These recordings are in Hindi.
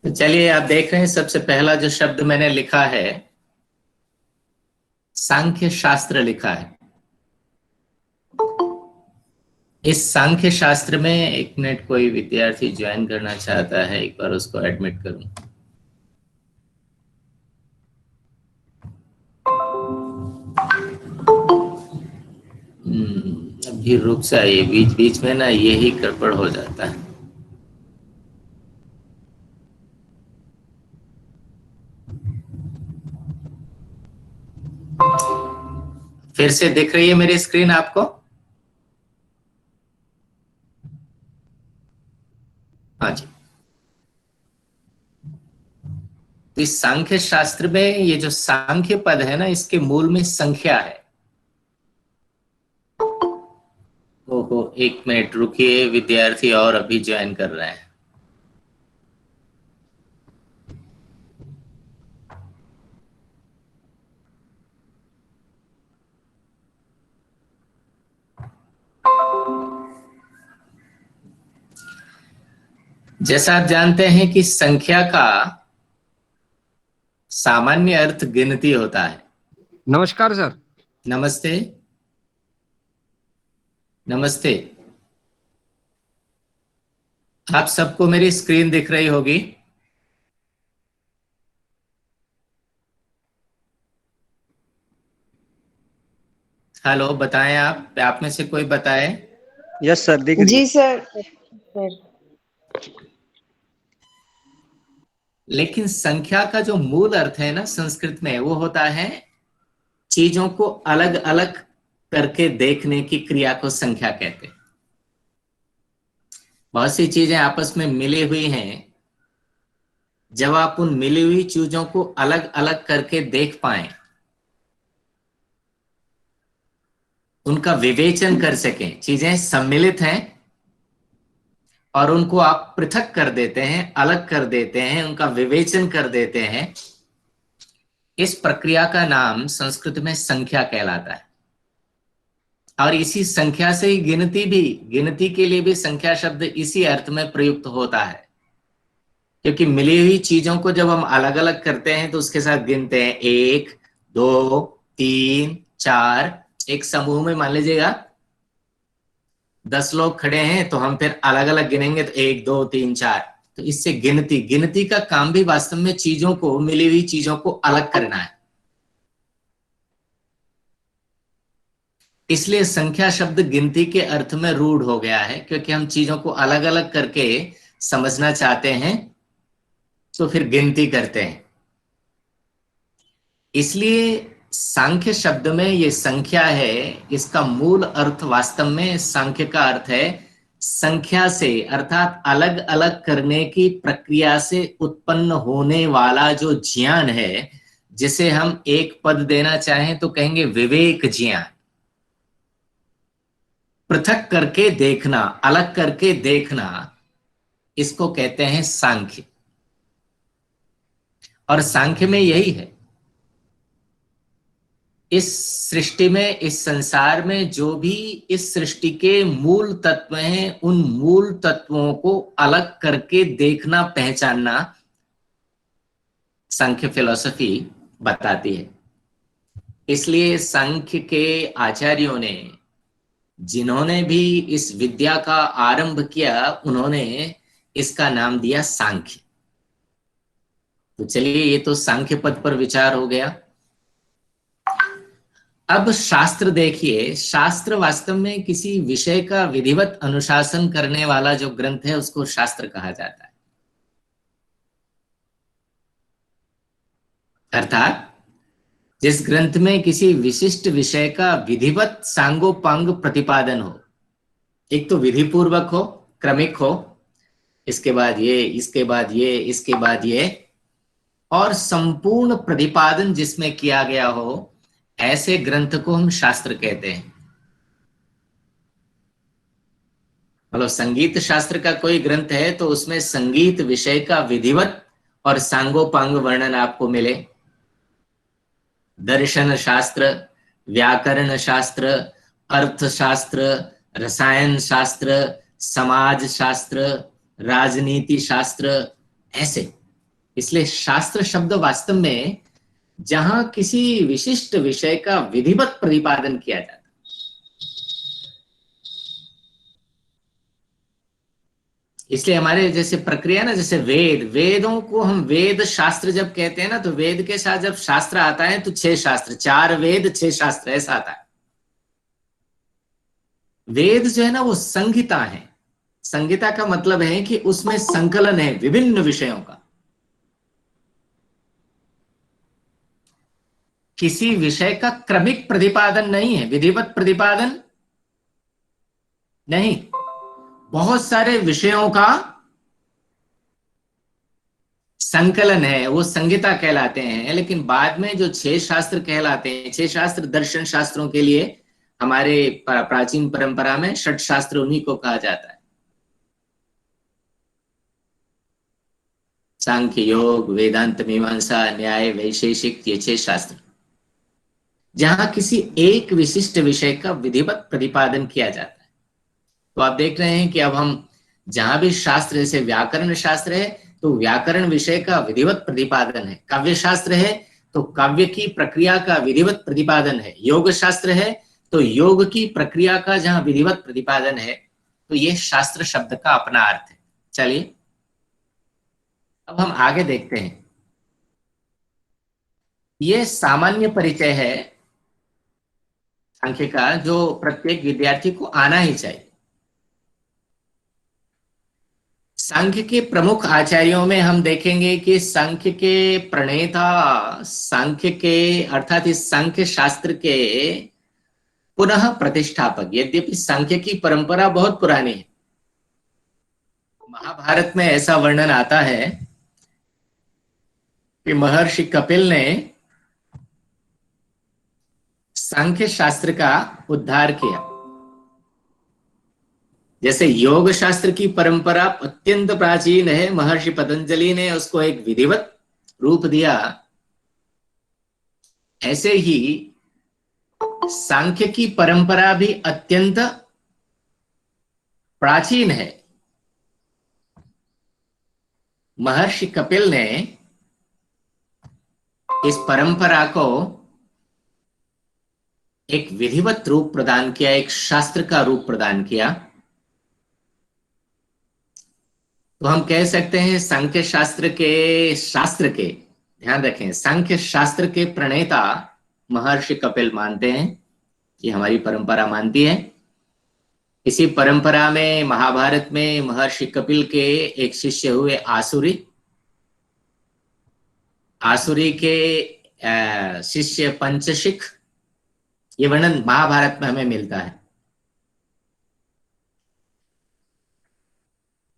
तो चलिए, आप देख रहे हैं सबसे पहला जो शब्द मैंने लिखा है, सांख्य शास्त्र लिखा है। इस सांख्य शास्त्र में एक मिनट, कोई विद्यार्थी ज्वाइन करना चाहता है, एक बार उसको एडमिट करूं। अभी रुक जाइए, बीच बीच में ना यही गड़बड़ हो जाता है। फिर से दिख रही है मेरी स्क्रीन आपको? हाँ जी। तो इस सांख्य शास्त्र में ये जो सांख्य पद है ना, इसके मूल में संख्या है। ओहो, एक मिनट रुकिए, विद्यार्थी और अभी ज्वाइन कर रहे हैं। जैसा आप जानते हैं कि संख्या का सामान्य अर्थ गिनती होता है। नमस्कार सर। नमस्ते। नमस्ते। आप सबको मेरी स्क्रीन दिख रही होगी। हेलो, बताएं, आप में से कोई बताए। यस सर, दिख रही है। जी सर। लेकिन संख्या का जो मूल अर्थ है ना संस्कृत में, वो होता है चीजों को अलग अलग करके देखने की क्रिया को संख्या कहते हैं। बहुत सी चीजें आपस में मिली हुई हैं। जब आप उन मिली हुई चीजों को अलग अलग करके देख पाए, उनका विवेचन कर सकें, चीजें सम्मिलित हैं और उनको आप पृथक कर देते हैं, अलग कर देते हैं, उनका विवेचन कर देते हैं, इस प्रक्रिया का नाम संस्कृत में संख्या कहलाता है। और इसी संख्या से ही गिनती के लिए भी संख्या शब्द इसी अर्थ में प्रयुक्त होता है। क्योंकि मिली हुई चीजों को जब हम अलग अलग करते हैं तो उसके साथ गिनते हैं, एक, दो, तीन, चार। एक समूह में मान लीजिएगा 10 लोग खड़े हैं, तो हम फिर अलग अलग गिनेंगे, तो एक, दो, तीन, चार। तो इससे गिनती का काम भी वास्तव में चीजों को, मिली हुई चीजों को अलग करना है। इसलिए संख्या शब्द गिनती के अर्थ में रूढ़ हो गया है, क्योंकि हम चीजों को अलग अलग करके समझना चाहते हैं, तो फिर गिनती करते हैं। इसलिए सांख्य शब्द में ये संख्या है, इसका मूल अर्थ वास्तव में सांख्य का अर्थ है संख्या से, अर्थात अलग अलग करने की प्रक्रिया से उत्पन्न होने वाला जो ज्ञान है, जिसे हम एक पद देना चाहें तो कहेंगे विवेक ज्ञान। पृथक करके देखना, अलग करके देखना, इसको कहते हैं सांख्य। और सांख्य में यही है, इस सृष्टि में, इस संसार में जो भी इस सृष्टि के मूल तत्व हैं, उन मूल तत्वों को अलग करके देखना, पहचानना, सांख्य फिलॉसफी बताती है। इसलिए सांख्य के आचार्यों ने, जिन्होंने भी इस विद्या का आरंभ किया, उन्होंने इसका नाम दिया सांख्य। तो चलिए, ये तो सांख्य पद पर विचार हो गया। अब शास्त्र देखिए, शास्त्र वास्तव में किसी विषय का विधिवत अनुशासन करने वाला जो ग्रंथ है, उसको शास्त्र कहा जाता है। अर्थात जिस ग्रंथ में किसी विशिष्ट विषय का विधिवत सांगोपांग प्रतिपादन हो। एक तो विधि पूर्वक हो, क्रमिक हो, इसके बाद ये, इसके बाद ये, इसके बाद ये, और संपूर्ण प्रतिपादन जिसमें किया गया हो, ऐसे ग्रंथ को हम शास्त्र कहते हैं। मतलब संगीत शास्त्र का कोई ग्रंथ है तो उसमें संगीत विषय का विधिवत और सांगोपांग वर्णन आपको मिले। दर्शन शास्त्र, व्याकरण शास्त्र, अर्थशास्त्र, रसायन शास्त्र, समाज शास्त्र, राजनीति शास्त्र, ऐसे इसलिए शास्त्र शब्द वास्तव में जहां किसी विशिष्ट विषय का विधिवत प्रतिपादन किया जाता है। इसलिए हमारे जैसे प्रक्रिया ना, जैसे वेदों को हम वेद शास्त्र जब कहते हैं ना, तो वेद के साथ जब शास्त्र आता है तो 6 शास्त्र, 4 वेद 6 शास्त्र ऐसा आता है। वेद जो है ना वो संहिता है। संहिता का मतलब है कि उसमें संकलन है विभिन्न विषयों का। किसी विषय का क्रमिक प्रतिपादन नहीं है, विधिवत प्रतिपादन नहीं, बहुत सारे विषयों का संकलन है, वो संहिता कहलाते हैं। लेकिन बाद में जो 6 शास्त्र कहलाते हैं, 6 शास्त्र दर्शन शास्त्रों के लिए हमारे प्राचीन परंपरा में षट शास्त्र उन्हीं को कहा जाता है। सांख्य, योग, वेदांत, मीमांसा, न्याय, वैशेषिक, ये 6 शास्त्र जहां किसी एक विशिष्ट विषय का विधिवत प्रतिपादन किया जाता है। तो आप देख रहे हैं कि अब हम जहां भी शास्त्र, जैसे व्याकरण शास्त्र है तो व्याकरण विषय का विधिवत प्रतिपादन है, काव्य शास्त्र है तो काव्य की प्रक्रिया का विधिवत प्रतिपादन है, योग शास्त्र है तो योग की प्रक्रिया का जहां विधिवत प्रतिपादन है। तो ये शास्त्र शब्द का अपना अर्थ है। चलिए अब हम आगे देखते हैं। ये सामान्य परिचय है सांख्य का, जो प्रत्येक विद्यार्थी को आना ही चाहिए। सांख्य के प्रमुख आचार्यों में हम देखेंगे कि सांख्य के प्रणेता, सांख्य के अर्थात इस सांख्य शास्त्र के पुनः प्रतिष्ठापक, यद्यपि सांख्य की परंपरा बहुत पुरानी है। महाभारत में ऐसा वर्णन आता है कि महर्षि कपिल ने सांख्य शास्त्र का उद्धार किया। जैसे योग शास्त्र की परंपरा अत्यंत प्राचीन है, महर्षि पतंजलि ने उसको एक विधिवत रूप दिया, ऐसे ही सांख्य की परंपरा भी अत्यंत प्राचीन है। महर्षि कपिल ने इस परंपरा को एक विधिवत रूप प्रदान किया, एक शास्त्र का रूप प्रदान किया। तो हम कह सकते हैं सांख्य शास्त्र के ध्यान रखें, सांख्य शास्त्र के प्रणेता महर्षि कपिल मानते हैं, ये हमारी परंपरा मानती है। इसी परंपरा में महाभारत में महर्षि कपिल के एक शिष्य हुए आसुरी। आसुरी के शिष्य पंचशिख, ये वर्णन महाभारत में हमें मिलता है।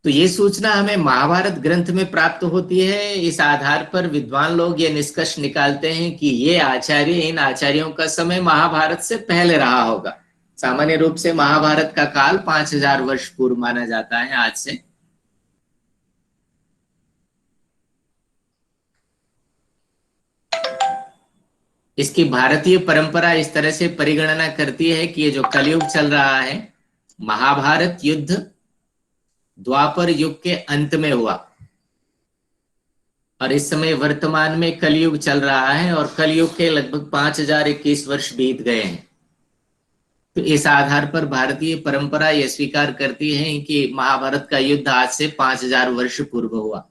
तो ये सूचना हमें महाभारत ग्रंथ में प्राप्त होती है। इस आधार पर विद्वान लोग ये निष्कर्ष निकालते हैं कि ये आचार्य, इन आचार्यों का समय महाभारत से पहले रहा होगा। सामान्य रूप से महाभारत का काल 5000 वर्ष पूर्व माना जाता है आज से। इसकी भारतीय परंपरा इस तरह से परिगणना करती है कि ये जो कलयुग चल रहा है, महाभारत युद्ध द्वापर युग के अंत में हुआ और इस समय वर्तमान में कलयुग चल रहा है और कलयुग के लगभग 5021 वर्ष बीत गए हैं। तो इस आधार पर भारतीय परंपरा यह स्वीकार करती है कि महाभारत का युद्ध आज से 5000 वर्ष पूर्व हुआ।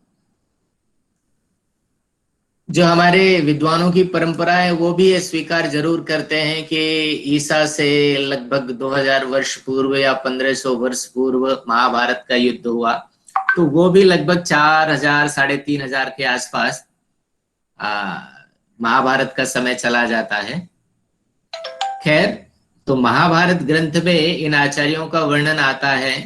जो हमारे विद्वानों की परंपरा है वो भी ये स्वीकार जरूर करते हैं कि ईसा से लगभग 2000 वर्ष पूर्व या 1500 वर्ष पूर्व महाभारत का युद्ध हुआ। तो वो भी लगभग 4000 3500 के आसपास महाभारत का समय चला जाता है। खैर, तो महाभारत ग्रंथ में इन आचार्यों का वर्णन आता है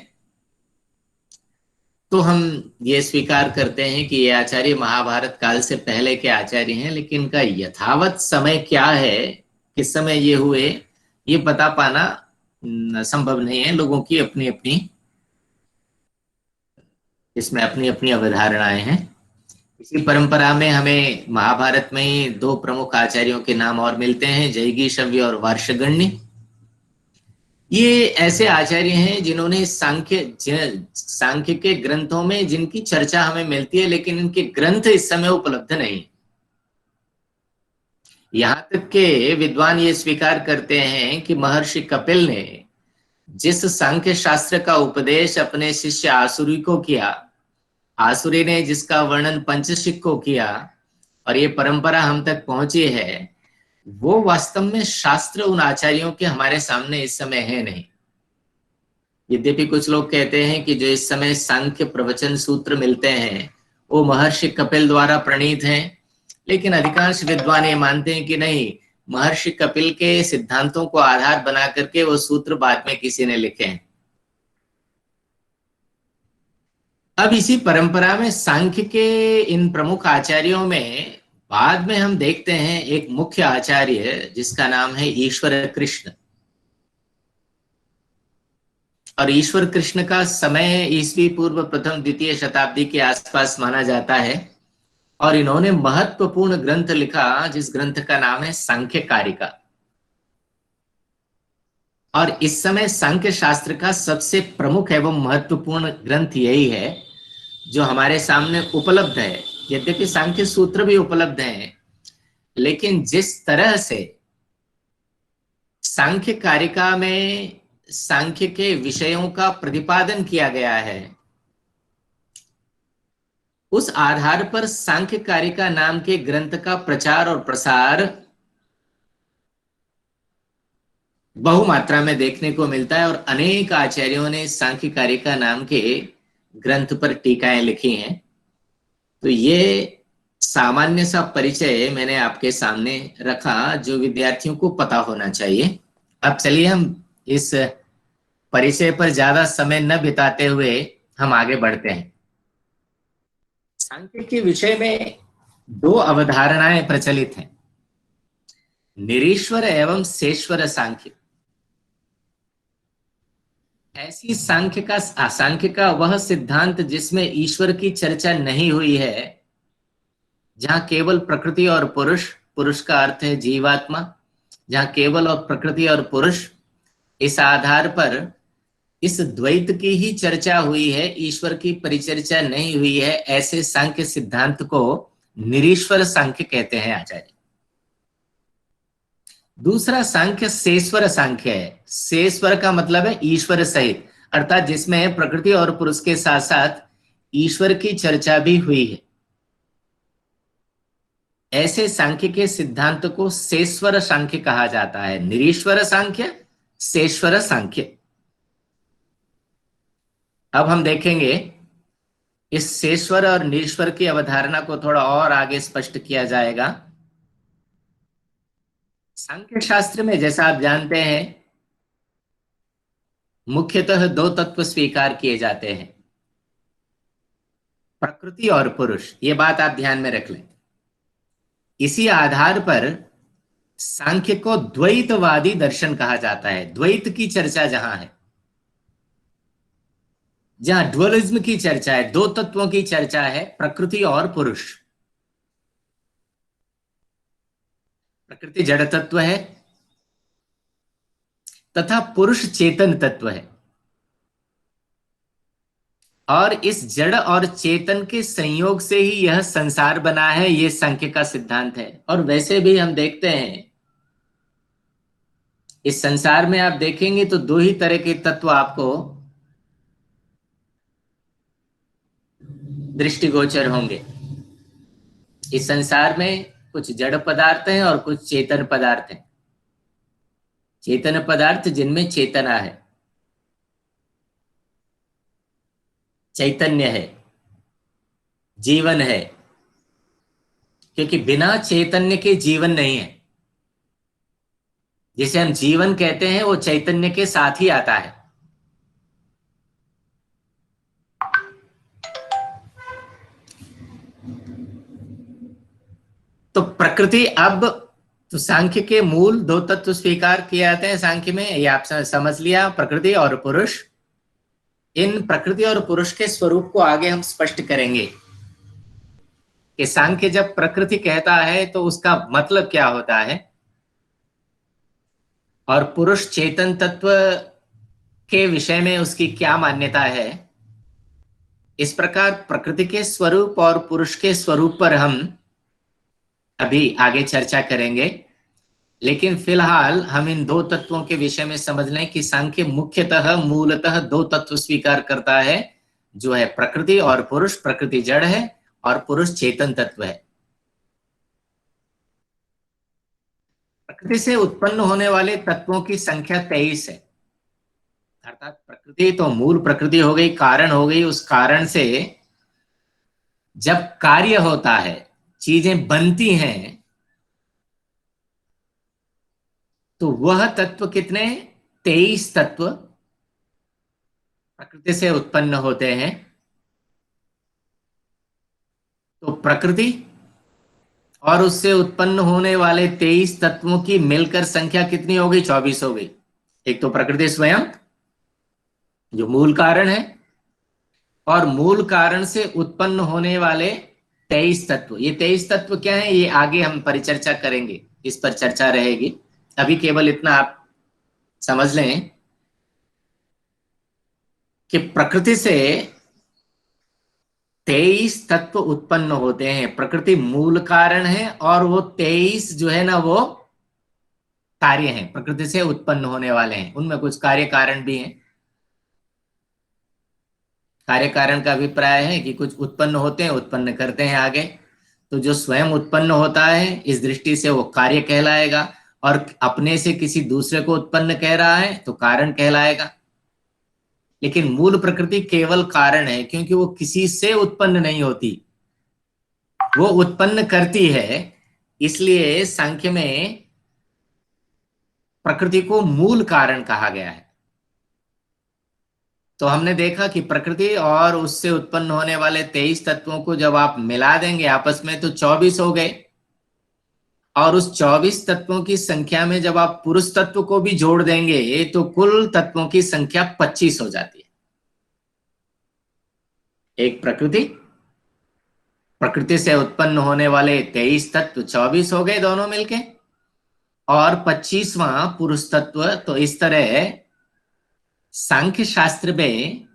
तो हम ये स्वीकार करते हैं कि ये आचार्य महाभारत काल से पहले के आचार्य हैं। लेकिन इनका यथावत समय क्या है, किस समय ये हुए, ये बता पाना संभव नहीं है। लोगों की अपनी अपनी इसमें अपनी अपनी अवधारणाएं हैं। इसी परंपरा में हमें महाभारत में ही 2 प्रमुख आचार्यों के नाम और मिलते हैं, जैगीषव्य और वार्षगण्य। ये ऐसे आचार्य हैं जिन्होंने सांख्य के ग्रंथों में जिनकी चर्चा हमें मिलती है, लेकिन इनके ग्रंथ इस समय उपलब्ध नहीं। यहां तक के विद्वान ये स्वीकार करते हैं कि महर्षि कपिल ने जिस सांख्य शास्त्र का उपदेश अपने शिष्य आसुरी को किया, आसुरी ने जिसका वर्णन पंचशिख को किया, और ये परंपरा हम तक पहुंची है, वो वास्तव में शास्त्र उन आचार्यों के हमारे सामने इस समय है नहीं। यद्यपि कुछ लोग कहते हैं कि जो इस समय सांख्य प्रवचन सूत्र मिलते हैं वो महर्षि कपिल द्वारा प्रणीत हैं, लेकिन अधिकांश विद्वान ये मानते हैं कि नहीं, महर्षि कपिल के सिद्धांतों को आधार बना करके वो सूत्र बाद में किसी ने लिखे हैं। अब इसी परंपरा में सांख्य के इन प्रमुख आचार्यों में बाद में हम देखते हैं एक मुख्य आचार्य जिसका नाम है ईश्वर कृष्ण। और ईश्वर कृष्ण का समय ईसवी पूर्व प्रथम द्वितीय शताब्दी के आसपास माना जाता है, और इन्होंने महत्वपूर्ण ग्रंथ लिखा जिस ग्रंथ का नाम है सांख्य कारिका। और इस समय सांख्य शास्त्र का सबसे प्रमुख एवं महत्वपूर्ण ग्रंथ यही है जो हमारे सामने उपलब्ध है। यद्यपि सांख्य सूत्र भी उपलब्ध हैं, लेकिन जिस तरह से सांख्य कारिका में सांख्य के विषयों का प्रतिपादन किया गया है, उस आधार पर सांख्य कारिका नाम के ग्रंथ का प्रचार और प्रसार बहुमात्रा में देखने को मिलता है, और अनेक आचार्यों ने सांख्य कारिका नाम के ग्रंथ पर टीकाएं लिखी हैं। तो ये सामान्य सा परिचय मैंने आपके सामने रखा जो विद्यार्थियों को पता होना चाहिए। अब चलिए हम इस परिचय पर ज्यादा समय न बिताते हुए हम आगे बढ़ते हैं। सांख्य के विषय में दो अवधारणाएं प्रचलित हैं, निरीश्वर एवं सेश्वर सांख्य। ऐसी सांख्य का वह सिद्धांत जिसमें ईश्वर की चर्चा नहीं हुई है, जहां केवल प्रकृति और पुरुष, पुरुष का अर्थ है जीवात्मा, जहां केवल और प्रकृति और पुरुष, इस आधार पर इस द्वैत की ही चर्चा हुई है, ईश्वर की परिचर्चा नहीं हुई है, ऐसे सांख्य सिद्धांत को निरीश्वर सांख्य कहते हैं आचार्य। दूसरा सांख्य सेश्वर सांख्य है। सेश्वर का मतलब है ईश्वर सहित, अर्थात जिसमें प्रकृति और पुरुष के साथ साथ ईश्वर की चर्चा भी हुई है। ऐसे सांख्य के सिद्धांत को सेश्वर सांख्य कहा जाता है। निरीश्वर सांख्य, सेश्वर सांख्य। अब हम देखेंगे इस सेश्वर और निरीश्वर की अवधारणा को थोड़ा और आगे स्पष्ट किया जाएगा। सांख्य शास्त्र में जैसा आप जानते हैं मुख्यतः दो तत्व स्वीकार किए जाते हैं, प्रकृति और पुरुष। ये बात आप ध्यान में रख लें। इसी आधार पर सांख्य को द्वैतवादी दर्शन कहा जाता है। द्वैत की चर्चा जहां है, जहां ड्युअलिज्म की चर्चा है, दो तत्वों की चर्चा है, प्रकृति और पुरुष। प्रकृति जड़ तत्व है तथा पुरुष चेतन तत्व है, और इस जड़ और चेतन के संयोग से ही यह संसार बना है, यह सांख्य का सिद्धांत है। और वैसे भी हम देखते हैं इस संसार में, आप देखेंगे तो दो ही तरह के तत्व आपको दृष्टिगोचर होंगे। इस संसार में कुछ जड़ पदार्थ हैं और कुछ चेतन पदार्थ हैं। चेतन पदार्थ जिनमें चेतना है, चैतन्य है, जीवन है, क्योंकि बिना चैतन्य के जीवन नहीं है। जिसे हम जीवन कहते हैं वो चैतन्य के साथ ही आता है। तो प्रकृति, अब तो सांख्य के मूल दो तत्व स्वीकार किए जाते हैं सांख्य में, ये आप समझ लिया, प्रकृति और पुरुष। इन प्रकृति और पुरुष के स्वरूप को आगे हम स्पष्ट करेंगे कि सांख्य जब प्रकृति कहता है तो उसका मतलब क्या होता है, और पुरुष चेतन तत्व के विषय में उसकी क्या मान्यता है। इस प्रकार प्रकृति के स्वरूप और पुरुष के स्वरूप पर हम अभी आगे चर्चा करेंगे। लेकिन फिलहाल हम इन दो तत्वों के विषय में समझ लें कि सांख्य मुख्यतः मूलतः दो तत्व स्वीकार करता है, जो है प्रकृति और पुरुष। प्रकृति जड़ है और पुरुष चेतन तत्व है। प्रकृति से उत्पन्न होने वाले तत्वों की संख्या 23 है। अर्थात प्रकृति तो मूल प्रकृति हो गई, कारण हो गई। उस कारण से जब कार्य होता है, चीजें बनती हैं, तो वह तत्व कितने? 23 तत्व प्रकृति से उत्पन्न होते हैं। तो प्रकृति और उससे उत्पन्न होने वाले 23 तत्वों की मिलकर संख्या कितनी हो गई? 24 हो गई। एक तो प्रकृति स्वयं, जो मूल कारण है, और मूल कारण से उत्पन्न होने वाले 23 तत्व। ये 23 तत्व क्या है, ये आगे हम परिचर्चा करेंगे, इस पर चर्चा रहेगी। अभी केवल इतना आप समझ लें कि प्रकृति से 23 तत्व उत्पन्न होते हैं। प्रकृति मूल कारण है और वो 23 जो है ना, वो कार्य हैं, प्रकृति से उत्पन्न होने वाले हैं। उनमें कुछ कार्य कारण भी हैं। कार्य कारण का अभिप्राय है कि कुछ उत्पन्न होते हैं, उत्पन्न करते हैं आगे। तो जो स्वयं उत्पन्न होता है, इस दृष्टि से वो कार्य कहलाएगा, और अपने से किसी दूसरे को उत्पन्न कह रहा है तो कारण कहलाएगा। लेकिन मूल प्रकृति केवल कारण है, क्योंकि वो किसी से उत्पन्न नहीं होती, वो उत्पन्न करती है। इसलिए सांख्य में प्रकृति को मूल कारण कहा गया है। तो हमने देखा कि प्रकृति और उससे उत्पन्न होने वाले 23 तत्वों को जब आप मिला देंगे आपस में तो 24 हो गए। और उस 24 तत्वों की संख्या में जब आप पुरुष तत्व को भी जोड़ देंगे तो कुल तत्वों की संख्या 25 हो जाती है। एक प्रकृति, प्रकृति से उत्पन्न होने वाले 23 तत्व 24 हो गए दोनों मिलके, और 25वां पुरुष तत्व। तो इस तरह सांख्य शास्त्र में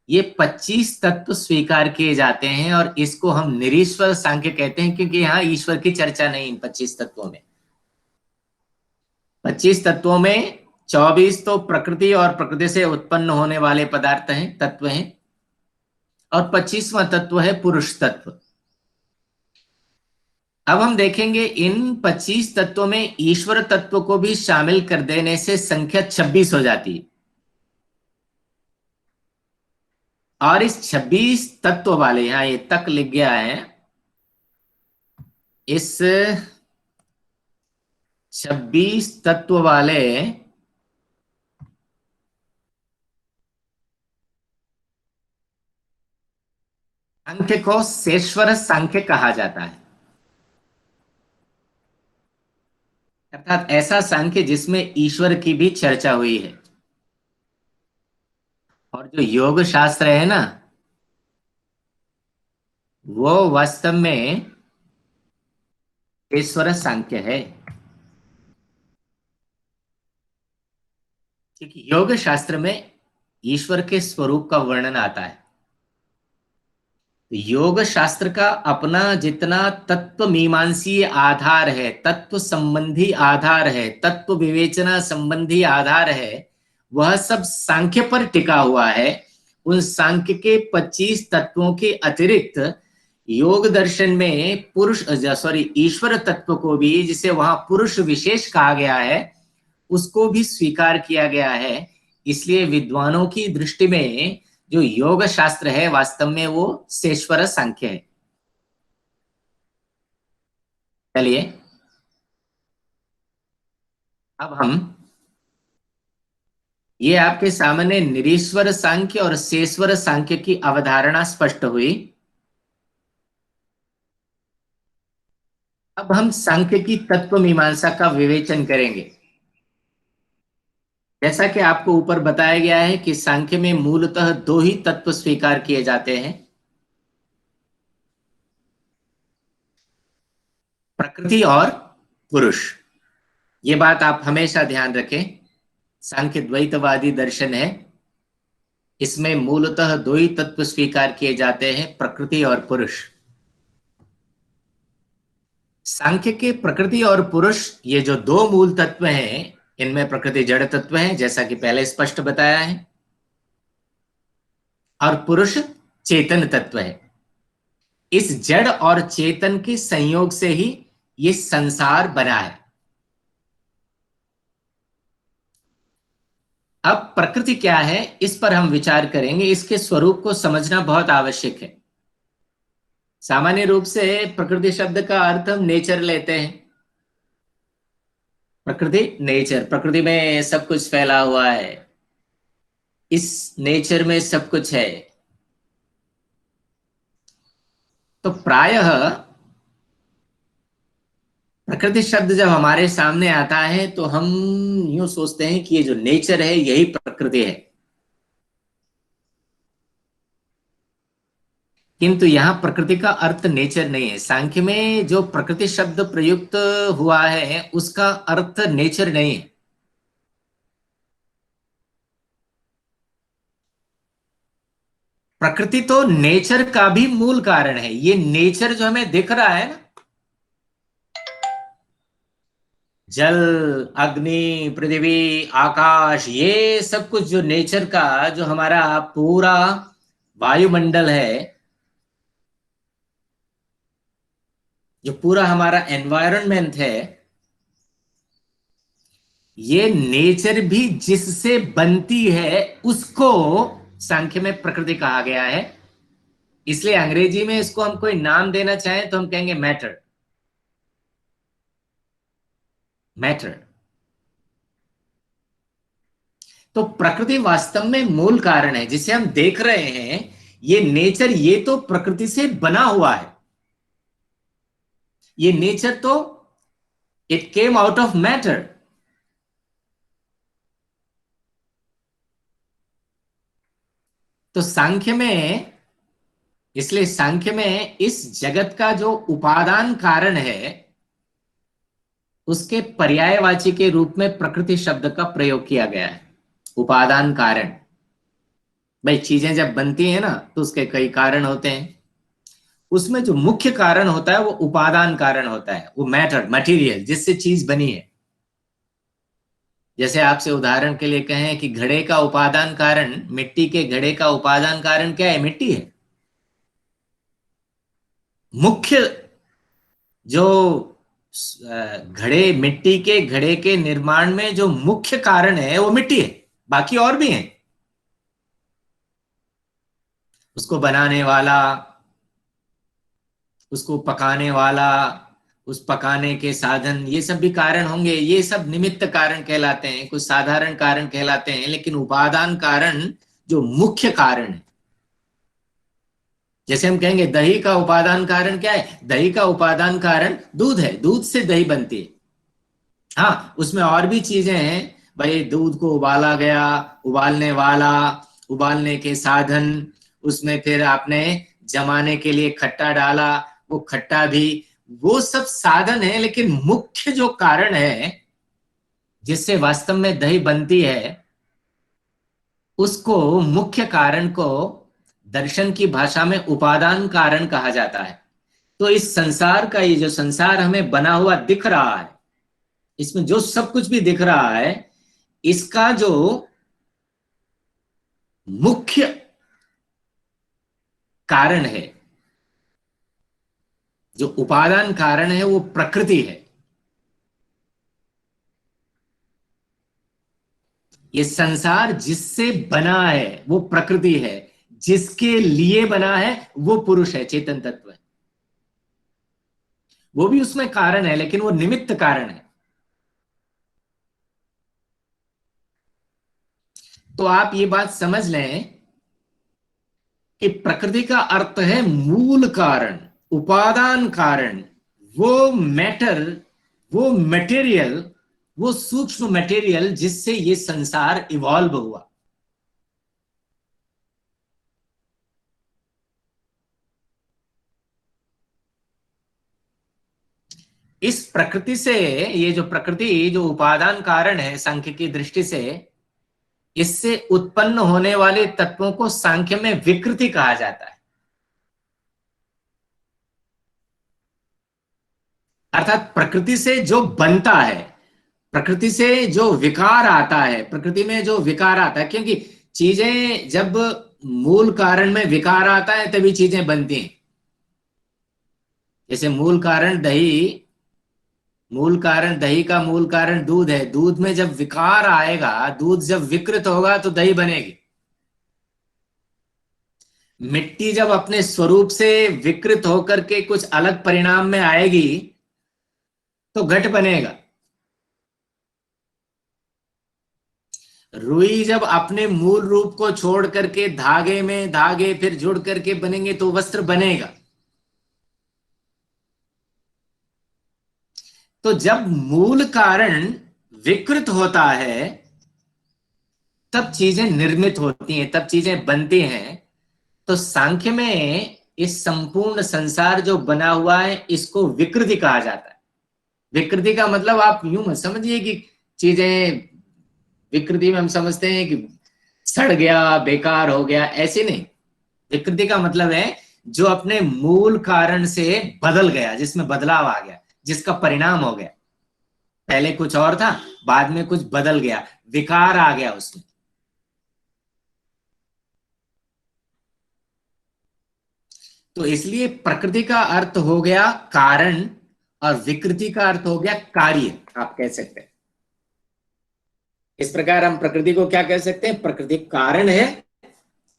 ये 25 तत्व स्वीकार किए जाते हैं, और इसको हम निरीश्वर सांख्य कहते हैं, क्योंकि यहां ईश्वर की चर्चा नहीं इन 25 तत्वों में। 25 तत्वों में 24 तो प्रकृति और प्रकृति से उत्पन्न होने वाले पदार्थ हैं, तत्व हैं, और 25वां तत्व है पुरुष तत्व। अब हम देखेंगे इन 25 तत्वों में ईश्वर तत्व को भी शामिल कर देने से संख्या 26 हो जाती है। और इस 26 तत्व वाले, यहां ये तक लिख गया है, इस 26 तत्व वाले सांख्य को शेश्वर सांख्य कहा जाता है। अर्थात ऐसा सांख्य जिसमें ईश्वर की भी चर्चा हुई है। और जो योग शास्त्र है ना, वो वास्तव में ईश्वर सांख्य है। क्योंकि योग शास्त्र में ईश्वर के स्वरूप का वर्णन आता है। योग शास्त्र का अपना जितना तत्व मीमांसीय आधार है, तत्व संबंधी आधार है, तत्व विवेचना संबंधी आधार है, वह सब सांख्य पर टिका हुआ है। उन सांख्य के 25 तत्वों के अतिरिक्त योग दर्शन में पुरुष, सॉरी, ईश्वर तत्व को भी, जिसे वहां पुरुष विशेष कहा गया है, उसको भी स्वीकार किया गया है। इसलिए विद्वानों की दृष्टि में जो योग शास्त्र है वास्तव में वो शेश्वर सांख्य है। चलिए अब हम, ये आपके सामने निरीश्वर सांख्य और शेश्वर सांख्य की अवधारणा स्पष्ट हुई। अब हम सांख्य की तत्व मीमांसा का विवेचन करेंगे। जैसा कि आपको ऊपर बताया गया है कि सांख्य में मूलतः दो ही तत्व स्वीकार किए जाते हैं, प्रकृति और पुरुष। ये बात आप हमेशा ध्यान रखें। सांख्य द्वैतवादी दर्शन है। इसमें मूलतः दो ही तत्व स्वीकार किए जाते हैं, प्रकृति और पुरुष। सांख्य के प्रकृति और पुरुष, ये जो दो मूल तत्व हैं, इनमें प्रकृति जड़ तत्व है जैसा कि पहले स्पष्ट बताया है, और पुरुष चेतन तत्व है। इस जड़ और चेतन के संयोग से ही ये संसार बना है। अब प्रकृति क्या है, इस पर हम विचार करेंगे। इसके स्वरूप को समझना बहुत आवश्यक है। सामान्य रूप से प्रकृति शब्द का अर्थ हम नेचर लेते हैं। प्रकृति, नेचर, प्रकृति में सब कुछ फैला हुआ है, इस नेचर में सब कुछ है। तो प्रायः प्रकृति शब्द जब हमारे सामने आता है तो हम यूं सोचते हैं कि ये जो नेचर है यही प्रकृति है। किंतु यहां प्रकृति का अर्थ नेचर नहीं है। सांख्य में जो प्रकृति शब्द प्रयुक्त हुआ है उसका अर्थ नेचर नहीं है। प्रकृति तो नेचर का भी मूल कारण है। ये नेचर जो हमें दिख रहा है ना, जल, अग्नि, पृथ्वी, आकाश, ये सब कुछ जो नेचर का, जो हमारा पूरा वायुमंडल है, जो पूरा हमारा एनवायरनमेंट है, ये नेचर भी जिससे बनती है उसको सांख्य में प्रकृति कहा गया है। इसलिए अंग्रेजी में इसको हम कोई नाम देना चाहें तो हम कहेंगे मैटर। मैटर। तो प्रकृति वास्तव में मूल कारण है जिसे हम देख रहे हैं। ये नेचर, ये तो प्रकृति से बना हुआ है। ये नेचर तो it came out of matter. तो सांख्य में, इसलिए सांख्य में इस जगत का जो उपादान कारण है उसके पर्यायवाची के रूप में प्रकृति शब्द का प्रयोग किया गया है। उपादान कारण। भाई चीजें जब बनती हैं ना तो उसके कई कारण होते हैं। उसमें जो मुख्य कारण होता है वो उपादान कारण होता है, वो मैटर, मटेरियल, जिससे चीज बनी है। जैसे आपसे उदाहरण के लिए कहें कि घड़े का उपादान कारण, मिट्टी के घड़े का उपादान कारण क्या है? मिट्टी है। मुख्य जो घड़े, मिट्टी के घड़े के निर्माण में जो मुख्य कारण है वो मिट्टी है। बाकी और भी हैं, उसको बनाने वाला, उसको पकाने वाला, उस पकाने के साधन, ये सब भी कारण होंगे। ये सब निमित्त कारण कहलाते हैं, कुछ साधारण कारण कहलाते हैं। लेकिन उपादान कारण जो मुख्य कारण है, जैसे हम कहेंगे दही का उपादान कारण क्या है? दही का उपादान कारण दूध है, दूध से दही बनती है। हाँ, उसमें और भी चीजें हैं। भाई दूध को उबाला गया, उबालने वाला, उबालने के साधन, उसमें फिर आपने जमाने के लिए खट्टा डाला, वो खट्टा भी, वो सब साधन है। लेकिन मुख्य जो कारण है जिससे वास्तव में दही बनती है, उसको, मुख्य कारण को दर्शन की भाषा में उपादान कारण कहा जाता है। तो इस संसार का, ये जो संसार हमें बना हुआ दिख रहा है, इसमें जो सब कुछ भी दिख रहा है, इसका जो मुख्य कारण है, जो उपादान कारण है, वो प्रकृति है। ये संसार जिससे बना है वो प्रकृति है, जिसके लिए बना है वो पुरुष है, चेतन तत्व है। वो भी उसमें कारण है लेकिन वो निमित्त कारण है। तो आप ये बात समझ लें कि प्रकृति का अर्थ है मूल कारण, उपादान कारण, वो मैटर, वो मटेरियल, वो सूक्ष्म मटेरियल जिससे ये संसार इवॉल्व हुआ। इस प्रकृति से, ये जो प्रकृति, जो उपादान कारण है सांख्य की दृष्टि से, इससे उत्पन्न होने वाले तत्वों को सांख्य में विकृति कहा जाता है। अर्थात प्रकृति से जो बनता है, प्रकृति से जो विकार आता है, प्रकृति में जो विकार आता है, क्योंकि चीजें जब मूल कारण में विकार आता है तभी चीजें बनती हैं। जैसे मूल कारण दही का मूल कारण दूध है। दूध में जब विकार आएगा, दूध जब विकृत होगा तो दही बनेगी। मिट्टी जब अपने स्वरूप से विकृत होकर के कुछ अलग परिणाम में आएगी तो घट बनेगा। रुई जब अपने मूल रूप को छोड़ करके धागे में धागे फिर जुड़ करके बनेंगे तो वस्त्र बनेगा। तो जब मूल कारण विकृत होता है तब चीजें निर्मित होती हैं, तब चीजें बनती हैं। तो सांख्य में इस संपूर्ण संसार जो बना हुआ है इसको विकृति कहा जाता है। विकृति का मतलब आप यूं मत समझिए कि चीजें, विकृति में हम समझते हैं कि सड़ गया, बेकार हो गया, ऐसे नहीं। विकृति का मतलब है जो अपने मूल कारण से बदल गया, जिसमें बदलाव आ गया, जिसका परिणाम हो गया। पहले कुछ और था, बाद में कुछ बदल गया, विकार आ गया उसमें। तो इसलिए प्रकृति का अर्थ हो गया कारण और विकृति का अर्थ हो गया कार्य, आप कह सकते हैं। इस प्रकार हम प्रकृति को क्या कह सकते हैं? प्रकृति कारण है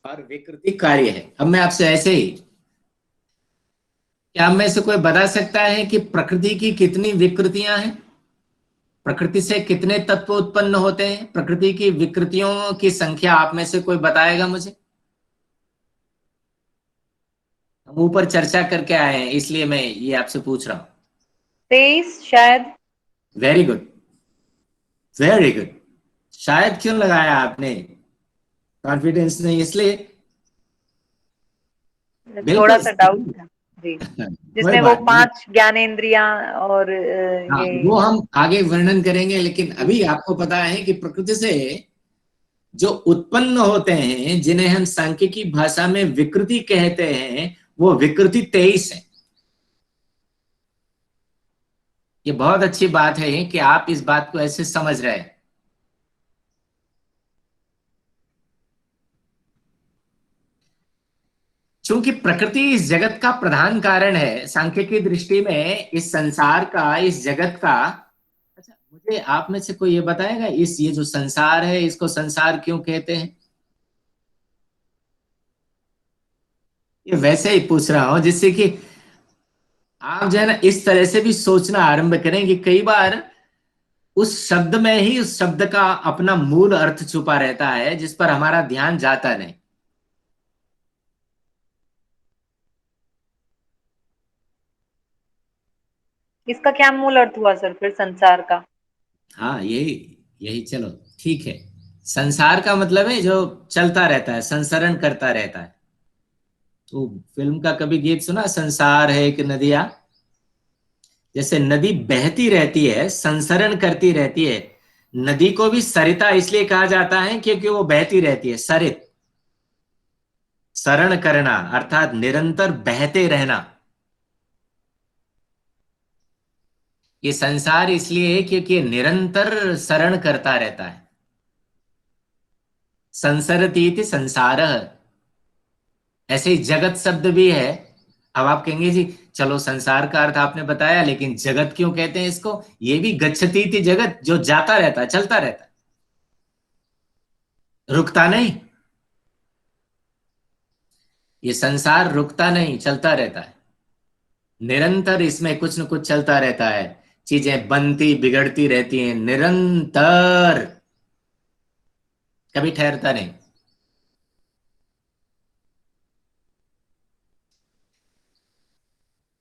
और विकृति कार्य है। अब मैं आपसे ऐसे ही, क्या में से कोई बता सकता है कि प्रकृति की कितनी विकृतियां हैं? प्रकृति से कितने तत्व उत्पन्न होते हैं? प्रकृति की विकृतियों की संख्या आप में से कोई बताएगा मुझे? हम ऊपर चर्चा करके आए हैं इसलिए मैं ये आपसे पूछ रहा हूं। 23 शायद। Very good, very good. शायद क्यों लगाया आपने? कॉन्फिडेंस नहीं इसलिए? थोड़ा बिल्कुल सा डाउट था जी, कोई जिसमें वो बात नहीं। 5 ज्ञानेंद्रियां और हाँ, ये वो हम आगे वर्णन करेंगे, लेकिन अभी आपको पता है कि प्रकृति से जो उत्पन्न होते हैं, जिन्हें हम सांख्यिकी भाषा में विकृति कहते हैं, वो विकृति 23 है। ये बहुत अच्छी बात है कि आप इस बात को ऐसे समझ रहे हैं। चूंकि प्रकृति इस जगत का प्रधान कारण है, सांख्य की दृष्टि में इस संसार का, इस जगत का। अच्छा, मुझे आप में से कोई ये बताएगा, ये जो संसार है इसको संसार क्यों कहते हैं? ये वैसे ही पूछ रहा हूं जिससे कि आप जो है ना इस तरह से भी सोचना आरंभ करें कि कई बार उस शब्द में ही उस शब्द का अपना मूल अर्थ छुपा रहता है जिस पर हमारा ध्यान जाता नहीं। इसका क्या मूल अर्थ हुआ सर फिर संसार का? हाँ, यही यही, चलो ठीक है। संसार का मतलब है जो चलता रहता है, संसरण करता रहता है। तो फिल्म का कभी गीत सुना, संसार है एक नदिया? जैसे नदी बहती रहती है, संसरण करती रहती है। नदी को भी सरिता इसलिए कहा जाता है क्योंकि वो बहती रहती है। सरित, सरण करना अर्थात निरंतर बहते रहना। ये संसार इसलिए है क्योंकि ये निरंतर सरण करता रहता है। संसरतीति संसारः। ऐसे ही जगत शब्द भी है। अब आप कहेंगे जी चलो संसार का अर्थ आपने बताया, लेकिन जगत क्यों कहते हैं इसको? ये भी गच्छतीति जगत, जो जाता रहता है, चलता रहता है, रुकता नहीं। ये संसार रुकता नहीं, चलता रहता है। निरंतर इसमें कुछ न कुछ चलता रहता है। चीजें बनती बिगड़ती रहती हैं निरंतर, कभी ठहरता नहीं।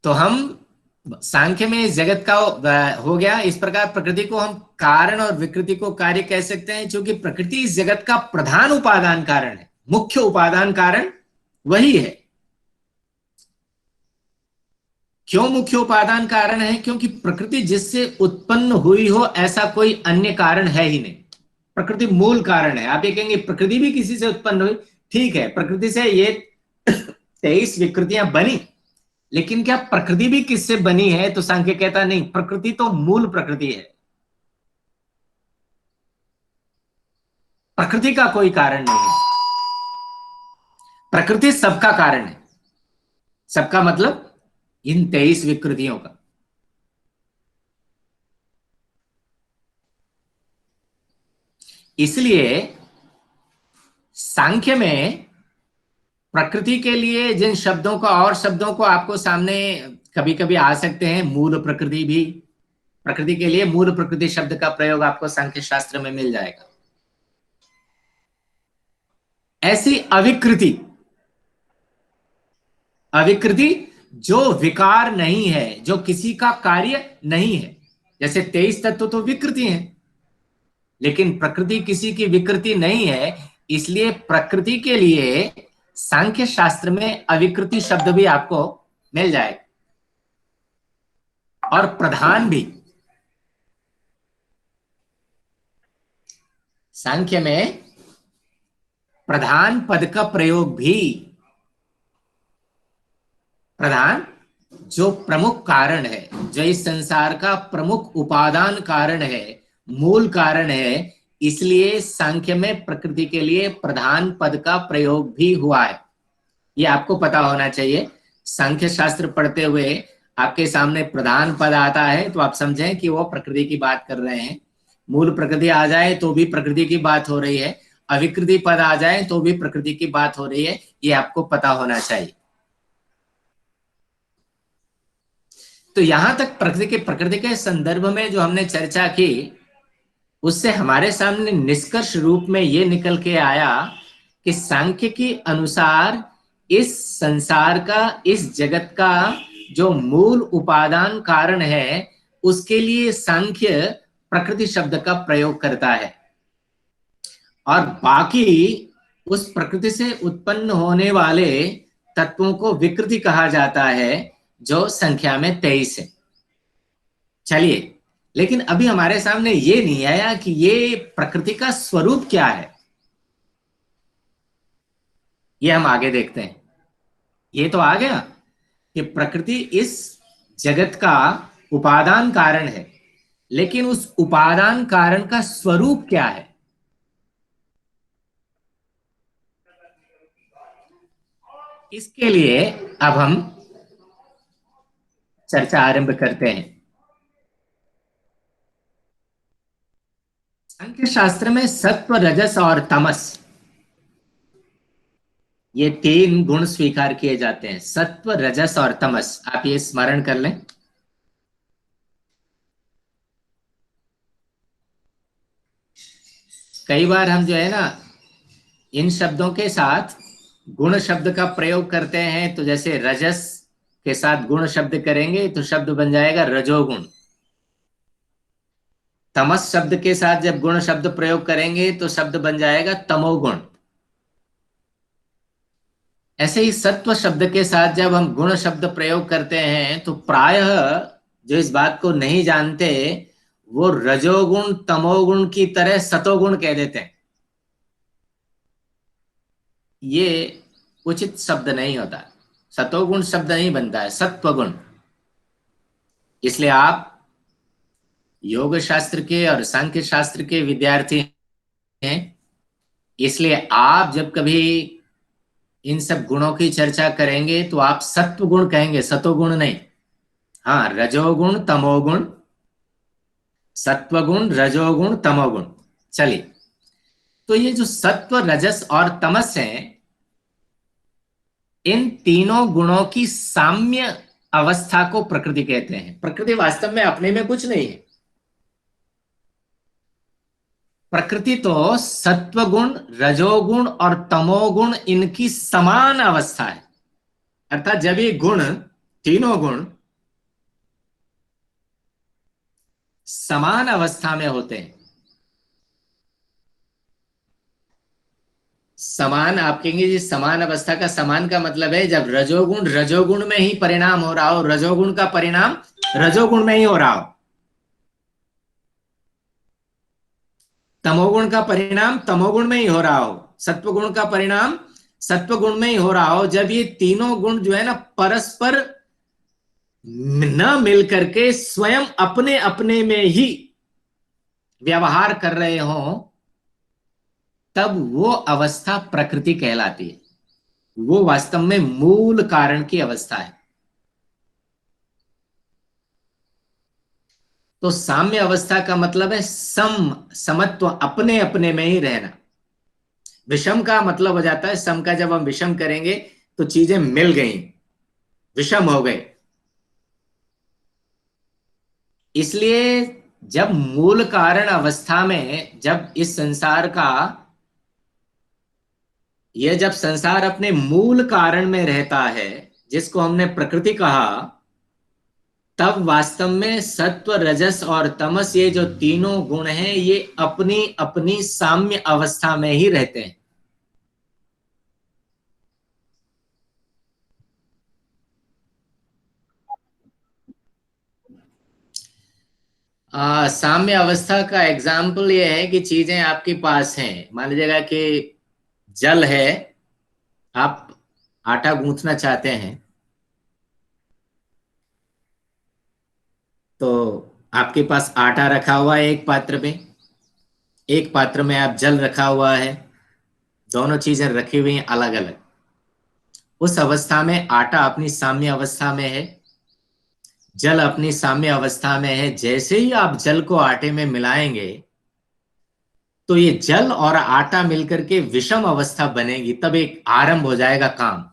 तो हम सांख्य में इस जगत का हो गया इस प्रकार। प्रकृति को हम कारण और विकृति को कार्य कह सकते हैं, क्योंकि प्रकृति इस जगत का प्रधान उपादान कारण है, मुख्य उपादान कारण वही है। क्यों मुख्य उपादान कारण है? क्योंकि प्रकृति जिससे उत्पन्न हुई हो ऐसा कोई अन्य कारण है ही नहीं। प्रकृति मूल कारण है। आप ये कहेंगे प्रकृति भी किसी से उत्पन्न हुई, ठीक है, प्रकृति से ये 23 विकृतियां बनी, लेकिन क्या प्रकृति भी किससे बनी है? तो सांख्य कहता नहीं, प्रकृति तो मूल प्रकृति है, प्रकृति का कोई कारण नहीं है, प्रकृति सबका कारण है। सबका मतलब इन 23 विकृतियों का। इसलिए सांख्य में प्रकृति के लिए जिन शब्दों को, और शब्दों को आपको सामने कभी कभी आ सकते हैं, मूल प्रकृति भी, प्रकृति के लिए मूल प्रकृति शब्द का प्रयोग आपको सांख्य शास्त्र में मिल जाएगा। ऐसी अविकृति, अविकृति जो विकार नहीं है, जो किसी का कार्य नहीं है, जैसे 23 तत्व तो विकृति हैं, लेकिन प्रकृति किसी की विकृति नहीं है, इसलिए प्रकृति के लिए सांख्य शास्त्र में अविकृति शब्द भी आपको मिल जाएगा, और प्रधान भी। सांख्य में प्रधान पद का प्रयोग भी, प्रधान जो प्रमुख कारण है, जो इस संसार का प्रमुख उपादान कारण है, मूल कारण है, इसलिए सांख्य में प्रकृति के लिए प्रधान पद का प्रयोग भी हुआ है। ये आपको पता होना चाहिए। सांख्य शास्त्र पढ़ते हुए आपके सामने प्रधान पद आता है तो आप समझें कि वो प्रकृति की बात कर रहे हैं। मूल प्रकृति आ जाए तो भी प्रकृति की बात हो रही है, अविकृति पद आ जाए तो भी प्रकृति की बात हो रही है, ये आपको पता होना चाहिए। तो यहां तक प्रकृति के संदर्भ में जो हमने चर्चा की, उससे हमारे सामने निष्कर्ष रूप में ये निकल के आया कि सांख्य के अनुसार इस संसार का, इस जगत का जो मूल उपादान कारण है, उसके लिए सांख्य प्रकृति शब्द का प्रयोग करता है, और बाकी उस प्रकृति से उत्पन्न होने वाले तत्वों को विकृति कहा जाता है, जो संख्या में 23 है। चलिए, लेकिन अभी हमारे सामने ये नहीं आया कि ये प्रकृति का स्वरूप क्या है। ये हम आगे देखते हैं। ये तो आ गया कि प्रकृति इस जगत का उपादान कारण है, लेकिन उस उपादान कारण का स्वरूप क्या है? इसके लिए अब हम चर्चा आरंभ करते हैं। सांख्य शास्त्र में सत्व, रजस और तमस, ये 3 गुण स्वीकार किए जाते हैं। सत्व, रजस और तमस, आप ये स्मरण कर लें। कई बार हम जो है ना, इन शब्दों के साथ गुण शब्द का प्रयोग करते हैं, तो जैसे रजस के साथ गुण शब्द करेंगे तो शब्द बन जाएगा रजोगुण। तमस शब्द के साथ जब गुण शब्द प्रयोग करेंगे तो शब्द बन जाएगा तमोगुण। ऐसे ही सत्व शब्द के साथ जब हम गुण शब्द प्रयोग करते हैं तो प्रायः जो इस बात को नहीं जानते, वो रजोगुण तमोगुण की तरह सतोगुण कह देते हैं। ये उचित शब्द नहीं होता, सतोगुण शब्द नहीं बनता है, सत्वगुण। इसलिए आप योग शास्त्र के और सांख्य शास्त्र के विद्यार्थी हैं, इसलिए आप जब कभी इन सब गुणों की चर्चा करेंगे तो आप सत्व गुण कहेंगे, सतोगुण नहीं। हाँ, रजोगुण तमोगुण, सत्वगुण, रजोगुण, तमोगुण। चलिए, तो ये जो सत्व, रजस और तमस हैं, इन तीनों गुणों की साम्य अवस्था को प्रकृति कहते हैं। प्रकृति वास्तव में अपने में कुछ नहीं है। प्रकृति तो सत्वगुण, रजोगुण और तमोगुण, इनकी समान अवस्था है। अर्थात जब ये गुण, तीनों गुण समान अवस्था में होते हैं, समान, आप कहेंगे जी समान अवस्था का, समान का मतलब है जब रजोगुण रजोगुण में ही परिणाम हो रहा हो, रजोगुण का परिणाम रजोगुण में ही हो रहा हो। तमोगुण का परिणाम तमोगुण में ही हो रहा हो, सत्वगुण का परिणाम सत्वगुण में ही हो रहा हो, जब ये तीनों गुण जो है ना परस्पर न मिल करके स्वयं अपने अपने में ही व्यवहार कर रहे हो, तब वो अवस्था प्रकृति कहलाती है। वो वास्तव में मूल कारण की अवस्था है। तो साम्य अवस्था का मतलब है समत्व, अपने अपने में ही रहना। विषम का मतलब हो जाता है, सम का जब हम विषम करेंगे तो चीजें मिल गई, विषम हो गए। इसलिए जब मूल कारण अवस्था में, जब इस संसार का, यह जब संसार अपने मूल कारण में रहता है, जिसको हमने प्रकृति कहा, तब वास्तव में सत्व रजस और तमस, ये जो तीनों गुण हैं, ये अपनी अपनी साम्य अवस्था में ही रहते हैं। साम्य अवस्था का एग्जाम्पल ये है कि चीजें आपके पास हैं। मान लीजिएगा कि जल है, आप आटा गूंथना चाहते हैं, तो आपके पास आटा रखा हुआ है एक पात्र में, एक पात्र में आप जल रखा हुआ है, दोनों चीजें रखी हुई हैं अलग अलग। उस अवस्था में आटा अपनी साम्य अवस्था में है, जल अपनी साम्य अवस्था में है। जैसे ही आप जल को आटे में मिलाएंगे तो ये जल और आटा मिलकर के विषम अवस्था बनेगी, तब एक आरंभ हो जाएगा काम।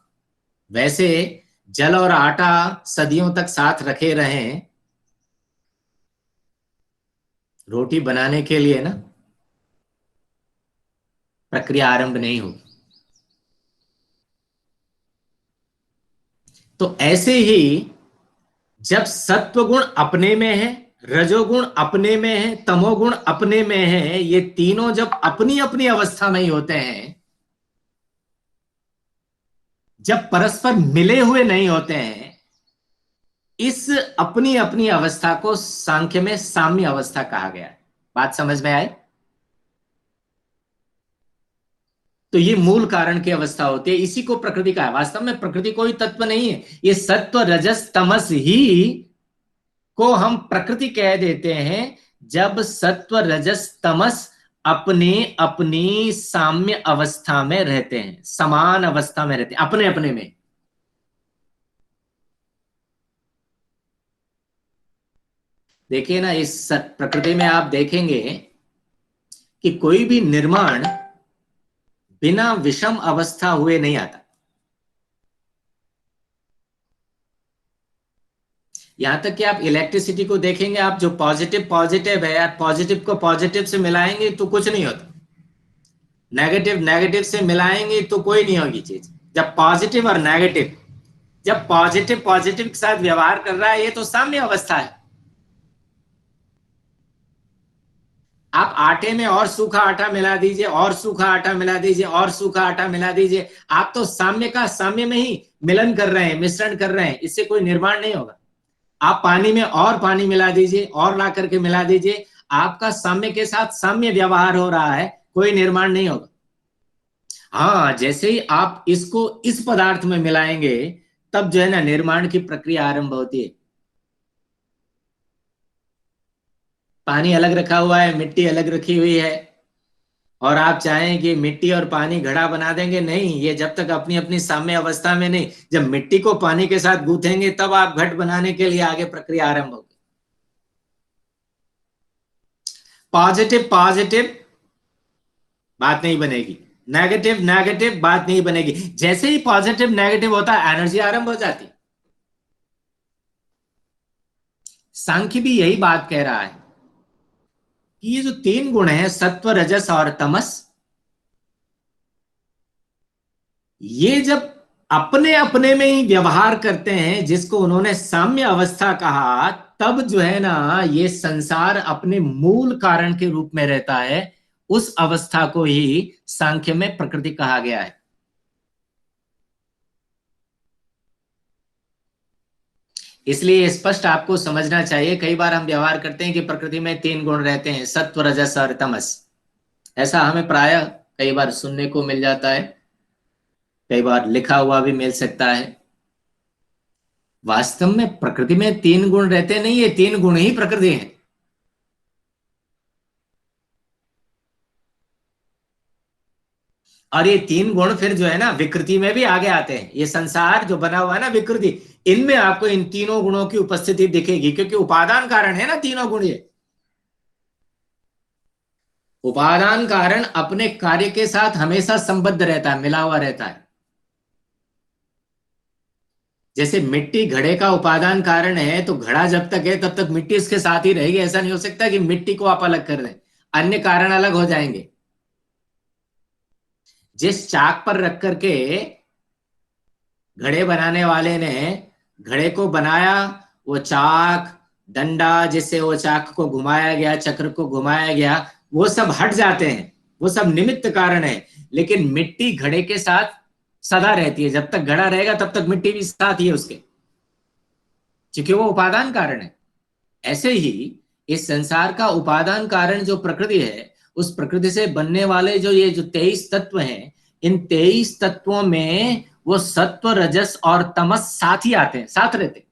वैसे जल और आटा सदियों तक साथ रखे रहें, रोटी बनाने के लिए ना, प्रक्रिया आरंभ नहीं होगी। तो ऐसे ही जब सत्वगुण अपने में है, रजोगुण अपने में है, तमोगुण अपने में है, ये तीनों जब अपनी अपनी अवस्था में ही होते हैं, जब परस्पर मिले हुए नहीं होते हैं, इस अपनी अपनी अवस्था को सांख्य में साम्य अवस्था कहा गया है। बात समझ में आए? तो ये मूल कारण की अवस्था होती है, इसी को प्रकृति का है। वास्तव में प्रकृति कोई तत्व नहीं है, ये सत्व रजस तमस ही को हम प्रकृति कह देते हैं, जब सत्व रजस तमस अपने अपनी साम्य अवस्था में रहते हैं, समान अवस्था में रहते हैं, अपने अपने में। देखिए ना, इस प्रकृति में आप देखेंगे कि कोई भी निर्माण बिना विषम अवस्था हुए नहीं आता। यहां तक कि आप इलेक्ट्रिसिटी को देखेंगे, आप जो पॉजिटिव पॉजिटिव है, यार पॉजिटिव को पॉजिटिव से मिलाएंगे तो कुछ नहीं होता, नेगेटिव नेगेटिव से मिलाएंगे तो कोई नहीं होगी चीज। जब पॉजिटिव और नेगेटिव, जब पॉजिटिव पॉजिटिव के साथ व्यवहार कर रहा है, ये तो साम्य अवस्था है। आप आटे में और सूखा आटा मिला दीजिए, और सूखा आटा मिला दीजिए, और सूखा आटा मिला दीजिए, आप तो साम्य का साम्य में ही मिलन कर रहे हैं, मिश्रण कर रहे हैं, इससे कोई निर्माण नहीं होगा। आप पानी में और पानी मिला दीजिए, और ला करके मिला दीजिए, आपका साम्य के साथ साम्य व्यवहार हो रहा है, कोई निर्माण नहीं होगा। हाँ, जैसे ही आप इसको इस पदार्थ में मिलाएंगे, तब जो है ना निर्माण की प्रक्रिया आरंभ होती है। पानी अलग रखा हुआ है, मिट्टी अलग रखी हुई है, और आप चाहें कि मिट्टी और पानी घड़ा बना देंगे, नहीं, ये जब तक अपनी अपनी साम्य अवस्था में नहीं, जब मिट्टी को पानी के साथ गूंथेंगे तब आप घट बनाने के लिए आगे प्रक्रिया आरंभ होगी। पॉजिटिव पॉजिटिव बात नहीं बनेगी, नेगेटिव नेगेटिव बात नहीं बनेगी। जैसे ही पॉजिटिव नेगेटिव होता है, एनर्जी आरंभ हो जाती। सांख्य भी यही बात कह रहा है कि ये जो तीन गुण हैं, सत्व रजस और तमस, ये जब अपने अपने में ही व्यवहार करते हैं, जिसको उन्होंने साम्य अवस्था कहा, तब जो है ना ये संसार अपने मूल कारण के रूप में रहता है। उस अवस्था को ही सांख्य में प्रकृति कहा गया है। इसलिए स्पष्ट आपको समझना चाहिए। कई बार हम व्यवहार करते हैं कि प्रकृति में तीन गुण रहते हैं, सत्व रजस और तमस। ऐसा हमें प्रायः कई बार सुनने को मिल जाता है, कई बार लिखा हुआ भी मिल सकता है। वास्तव में प्रकृति में तीन गुण रहते नहीं, ये तीन गुण ही प्रकृति है। और ये तीन गुण फिर जो है ना विकृति में भी आगे आते हैं। ये संसार जो बना हुआ है ना विकृति, इनमें आपको इन तीनों गुणों की उपस्थिति दिखेगी, क्योंकि उपादान कारण है ना तीनों गुण। ये उपादान कारण अपने कार्य के साथ हमेशा संबद्ध रहता है, मिला हुआ रहता है। जैसे मिट्टी घड़े का उपादान कारण है, तो घड़ा जब तक है तब तक मिट्टी इसके साथ ही रहेगी। ऐसा नहीं हो सकता कि मिट्टी को आप अलग कर दें, अन्य कारण अलग हो जाएंगे। जिस चाक पर रख करके घड़े बनाने वाले ने घड़े को बनाया, वो चाक, डंडा जिससे वो चाक को घुमाया गया, चक्र को घुमाया गया, वो सब हट जाते हैं, वो सब निमित्त कारण है। लेकिन मिट्टी घड़े के साथ सदा रहती है, जब तक घड़ा रहेगा तब तक मिट्टी भी साथ ही है उसके, क्योंकि वो उपादान कारण है। ऐसे ही इस संसार का उपादान कारण जो प्रकृति है, उस प्रकृति से बनने वाले जो ये जो 23 तत्व हैं, इन 23 तत्वों में वो सत्व, रजस और तमस साथ ही आते हैं, साथ रहते हैं।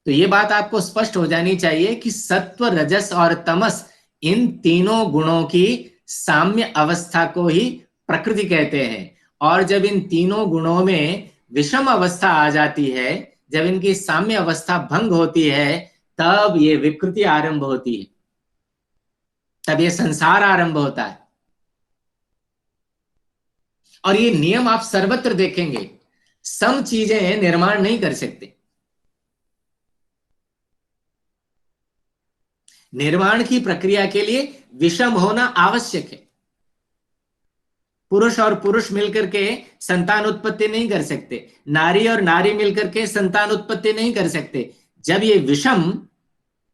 तो ये बात आपको स्पष्ट हो जानी चाहिए कि सत्व, रजस और तमस, इन तीनों गुणों की साम्य अवस्था को ही प्रकृति कहते हैं। और जब इन तीनों गुणों में विषम अवस्था आ जाती है, जब इनकी साम्य अवस्था भंग होती है, तब ये विकृति आरंभ होती है, तब ये संसार आरंभ होता है। और ये नियम आप सर्वत्र देखेंगे। सम चीजें निर्माण नहीं कर सकते। निर्माण की प्रक्रिया के लिए विषम होना आवश्यक है। पुरुष और पुरुष मिलकर के संतान उत्पत्ति नहीं कर सकते, नारी और नारी मिलकर के संतान उत्पत्ति नहीं कर सकते। जब ये विषम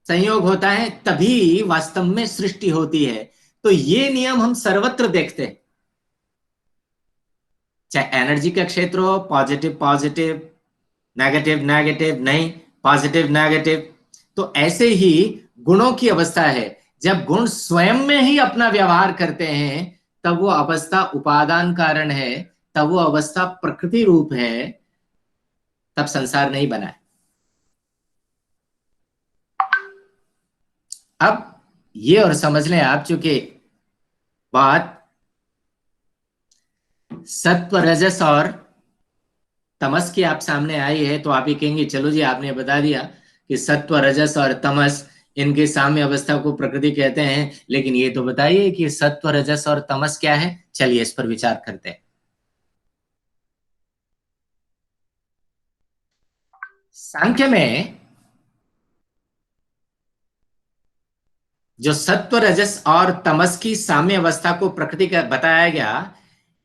संयोग होता है तभी वास्तव में सृष्टि होती है। तो ये नियम हम सर्वत्र देखते हैं, चाहे एनर्जी का क्षेत्र हो, पॉजिटिव पॉजिटिव, नेगेटिव नेगेटिव, नहीं पॉजिटिव नेगेटिव। तो ऐसे ही गुणों की अवस्था है, जब गुण स्वयं में ही अपना व्यवहार करते हैं तब वो अवस्था उपादान कारण है, तब वो अवस्था प्रकृति रूप है, तब संसार नहीं बना है। अब ये और समझ लें आप, चूंकि बात सत्व, रजस और तमस की आप सामने आई है, तो आप ये कहेंगे चलो जी आपने बता दिया कि सत्व, रजस और तमस, इनके साम्य अवस्था को प्रकृति कहते हैं, लेकिन ये तो बताइए कि सत्व, रजस और तमस क्या है। चलिए इस पर विचार करते हैं। सांख्य में जो सत्व, रजस और तमस की साम्य अवस्था को प्रकृति का बताया गया,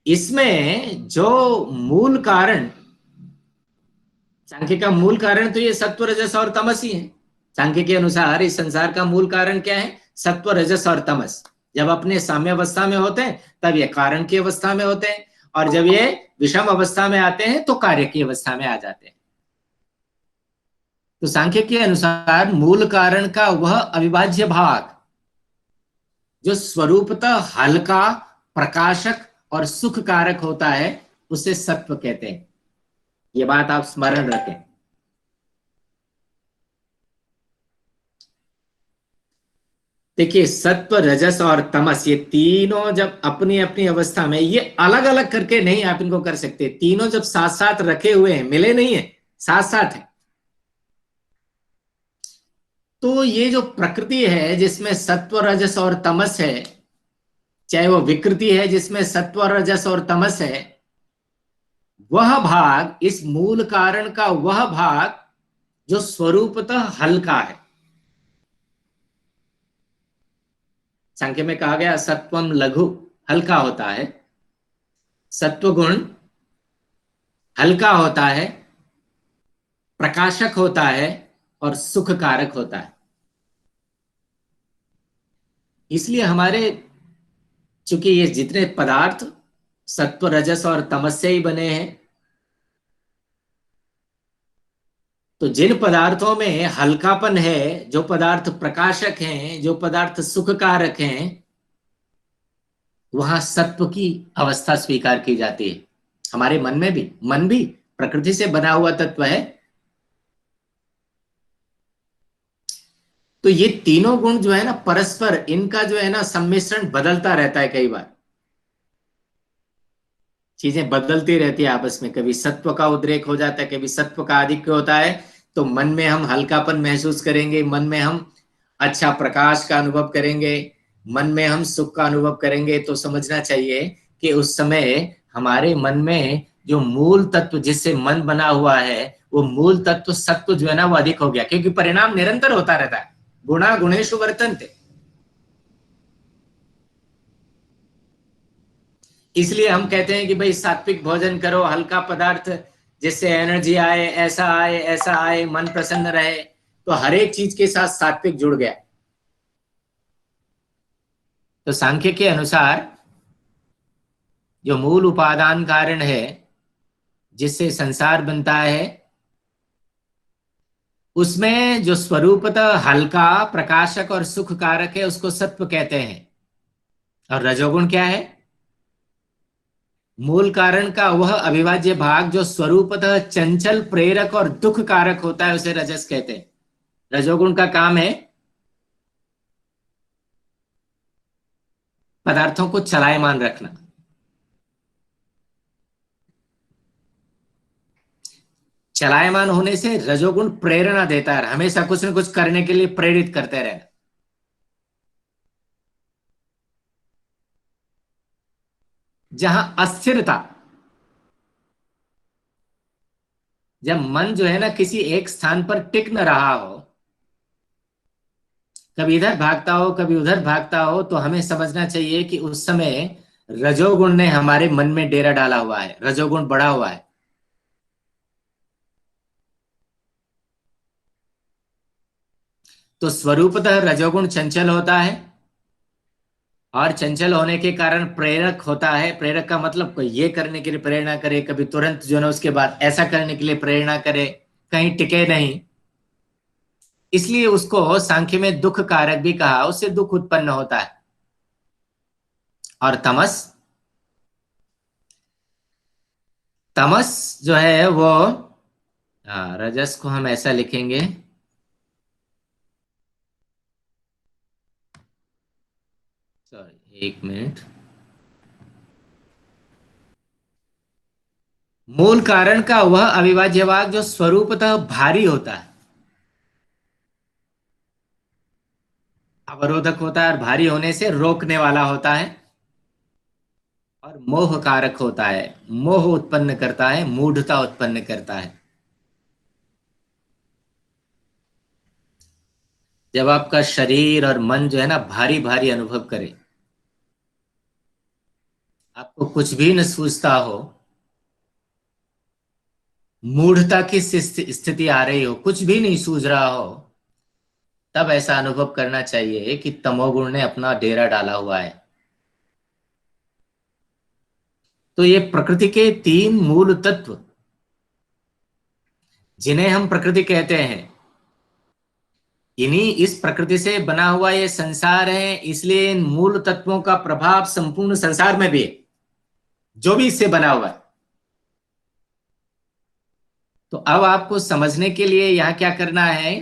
इसमें जो मूल कारण, सांख्य का मूल कारण तो ये सत्व, रजस और तमस ही है। सांख्य के अनुसार इस संसार का मूल कारण क्या है? सत्व, रजस और तमस। जब अपने साम्य अवस्था में होते हैं तब ये कारण की अवस्था में होते हैं, और जब ये विषम अवस्था में आते हैं तो कार्य की अवस्था में आ जाते हैं। तो सांख्य के अनुसार मूल कारण का वह अविभाज्य भाग जो स्वरूपतः हल्का, प्रकाशक और सुख कारक होता है, उसे सत्व कहते हैं। ये बात आप स्मरण रखें। देखिए, सत्व, रजस और तमस, ये तीनों जब अपनी अपनी अवस्था में, ये अलग अलग करके नहीं आप इनको कर सकते। तीनों जब साथ साथ रखे हुए हैं, मिले नहीं है, साथ साथ है, तो ये जो प्रकृति है जिसमें सत्व, रजस और तमस है, चाहे वो विकृति है जिसमें सत्व, रजस और तमस है, वह भाग, इस मूल कारण का वह भाग जो स्वरूपतः हल्का है। सांख्य में कहा गया सत्वम लघु, हल्का होता है। सत्व गुण हल्का होता है, प्रकाशक होता है और सुख कारक होता है। इसलिए हमारे, चूंकि ये जितने पदार्थ सत्व, रजस और तमस से ही बने हैं, तो जिन पदार्थों में हल्कापन है, जो पदार्थ प्रकाशक हैं, जो पदार्थ सुखकारक हैं, वहां सत्व की अवस्था स्वीकार की जाती है। हमारे मन में भी, मन भी प्रकृति से बना हुआ तत्व है। तो ये तीनों गुण जो है ना, परस्पर इनका जो है ना सम्मिश्रण बदलता रहता है। कई बार चीजें बदलती रहती है आपस में, कभी सत्व का उद्रेक हो जाता है, कभी सत्व का आधिक्य होता है। तो मन में हम हल्कापन महसूस करेंगे, मन में हम अच्छा प्रकाश का अनुभव करेंगे, मन में हम सुख का अनुभव करेंगे। तो समझना चाहिए कि उस समय हमारे मन में जो मूल तत्व जिससे मन बना हुआ है, वो मूल तत्व सत्व जो है ना वो अधिक हो गया, क्योंकि परिणाम निरंतर होता रहता है। गुणा गुणेषु वर्तन्ते। इसलिए हम कहते हैं कि भाई सात्विक भोजन करो, हल्का पदार्थ जिससे एनर्जी आए, ऐसा आए ऐसा आए, मन प्रसन्न रहे। तो हर एक चीज के साथ सात्विक जुड़ गया। तो सांख्य के अनुसार जो मूल उपादान कारण है जिससे संसार बनता है, उसमें जो स्वरूपतः हल्का प्रकाशक और सुख कारक है उसको सत्व कहते हैं। और रजोगुण क्या है? मूल कारण का वह अविभाज्य भाग जो स्वरूपतः चंचल प्रेरक और दुख कारक होता है, उसे रजस कहते हैं। रजोगुण का काम है पदार्थों को चलायमान रखना। चलायमान होने से रजोगुण प्रेरणा देता है, हमेशा कुछ न कुछ करने के लिए प्रेरित करते रहना। जहां अस्थिरता, जब मन जो है ना किसी एक स्थान पर टिक न रहा हो, कभी इधर भागता हो कभी उधर भागता हो, तो हमें समझना चाहिए कि उस समय रजोगुण ने हमारे मन में डेरा डाला हुआ है, रजोगुण बढ़ा हुआ है। तो स्वरूपतः रजोगुण चंचल होता है, और चंचल होने के कारण प्रेरक होता है। प्रेरक का मतलब कोई ये करने के लिए प्रेरणा करे, कभी तुरंत जो है ना उसके बाद ऐसा करने के लिए प्रेरणा करे, कहीं टिके नहीं। इसलिए उसको सांख्य में दुख कारक भी कहा, उससे दुख उत्पन्न होता है। और तमस, तमस जो है वो, रजस को हम ऐसा लिखेंगे, सॉरी एक मिनट, मूल कारण का वह अविभाज्य भाग जो स्वरूपतः भारी होता है, अवरोधक होता है, और भारी होने से रोकने वाला होता है, और मोह कारक होता है, मोह उत्पन्न करता है, मूढ़ता उत्पन्न करता है। जब आपका शरीर और मन जो है ना भारी भारी अनुभव करे, आपको कुछ भी न सूझता हो, मूढ़ता की स्थिति आ रही हो, कुछ भी नहीं सूझ रहा हो, तब ऐसा अनुभव करना चाहिए कि तमोगुण ने अपना डेरा डाला हुआ है। तो ये प्रकृति के तीन मूल तत्व जिन्हें हम प्रकृति कहते हैं, इन्हीं इस प्रकृति से बना हुआ ये संसार है। इसलिए इन मूल तत्वों का प्रभाव संपूर्ण संसार में भी है, जो भी इससे बना हुआ है। तो अब आपको समझने के लिए यहां क्या करना है,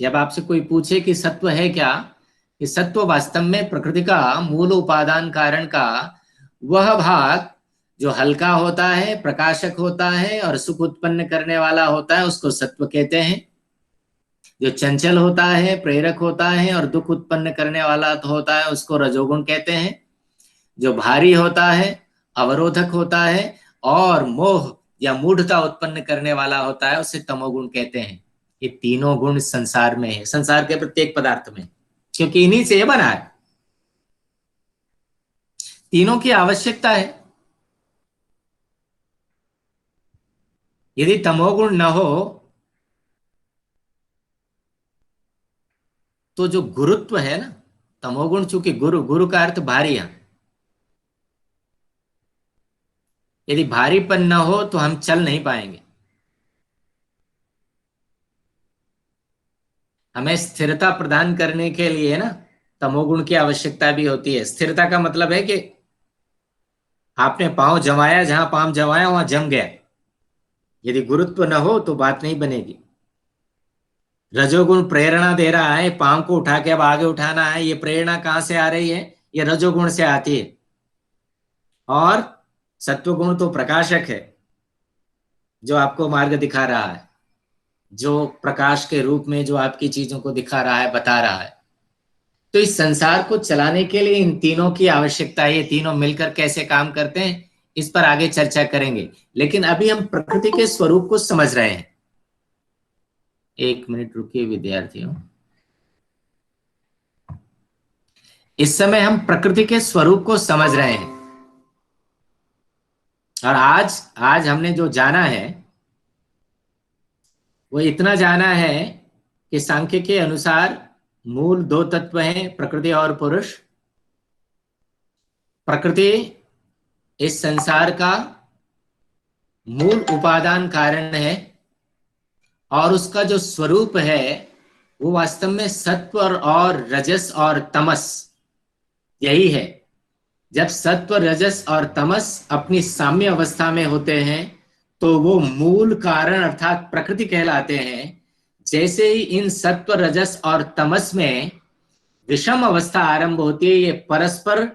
जब आपसे कोई पूछे कि सत्व है क्या, कि सत्व वास्तव में प्रकृति का मूल उपादान कारण का वह भाग जो हल्का होता है, प्रकाशक होता है और सुख उत्पन्न करने वाला होता है, उसको सत्व कहते हैं। जो चंचल होता है, प्रेरक होता है और दुख उत्पन्न करने वाला होता है, उसको रजोगुण कहते हैं। जो भारी होता है, अवरोधक होता है और मोह या मूढ़ता उत्पन्न करने वाला होता है, उसे तमोगुण कहते हैं। ये तीनों गुण संसार में है, संसार के प्रत्येक पदार्थ में, क्योंकि इन्हीं से ये बना है। तीनों की आवश्यकता है। यदि तमोगुण न हो तो जो गुरुत्व है ना, तमोगुण चूंकि गुरु, गुरु का अर्थ भारी है, यदि भारीपन न हो तो हम चल नहीं पाएंगे। हमें स्थिरता प्रदान करने के लिए ना तमोगुण की आवश्यकता भी होती है। स्थिरता का मतलब है कि आपने पांव जमाया, जहां पांव जमाया वहां जम गया। यदि गुरुत्व न हो तो बात नहीं बनेगी। रजोगुण प्रेरणा दे रहा है, पांव को उठा के अब आगे उठाना है, ये प्रेरणा कहां से आ रही है? ये रजोगुण से आती है। और सत्वगुण तो प्रकाशक है, जो आपको मार्ग दिखा रहा है, जो प्रकाश के रूप में जो आपकी चीजों को दिखा रहा है, बता रहा है। तो इस संसार को चलाने के लिए इन तीनों की आवश्यकता है। ये तीनों मिलकर कैसे काम करते हैं, इस पर आगे चर्चा करेंगे। लेकिन अभी हम प्रकृति के स्वरूप को समझ रहे हैं। एक मिनट रुकिए विद्यार्थियों। इस समय हम प्रकृति के स्वरूप को समझ रहे हैं। और आज आज हमने जो जाना है वो इतना जाना है कि सांख्य के अनुसार मूल दो तत्व हैं, प्रकृति और पुरुष। प्रकृति इस संसार का मूल उपादान कारण है, और उसका जो स्वरूप है वो वास्तव में सत्व और रजस और तमस यही है। जब सत्व, रजस और तमस अपनी साम्य अवस्था में होते हैं तो वो मूल कारण अर्थात प्रकृति कहलाते हैं। जैसे ही इन सत्व, रजस और तमस में विषम अवस्था आरंभ होती है, ये परस्पर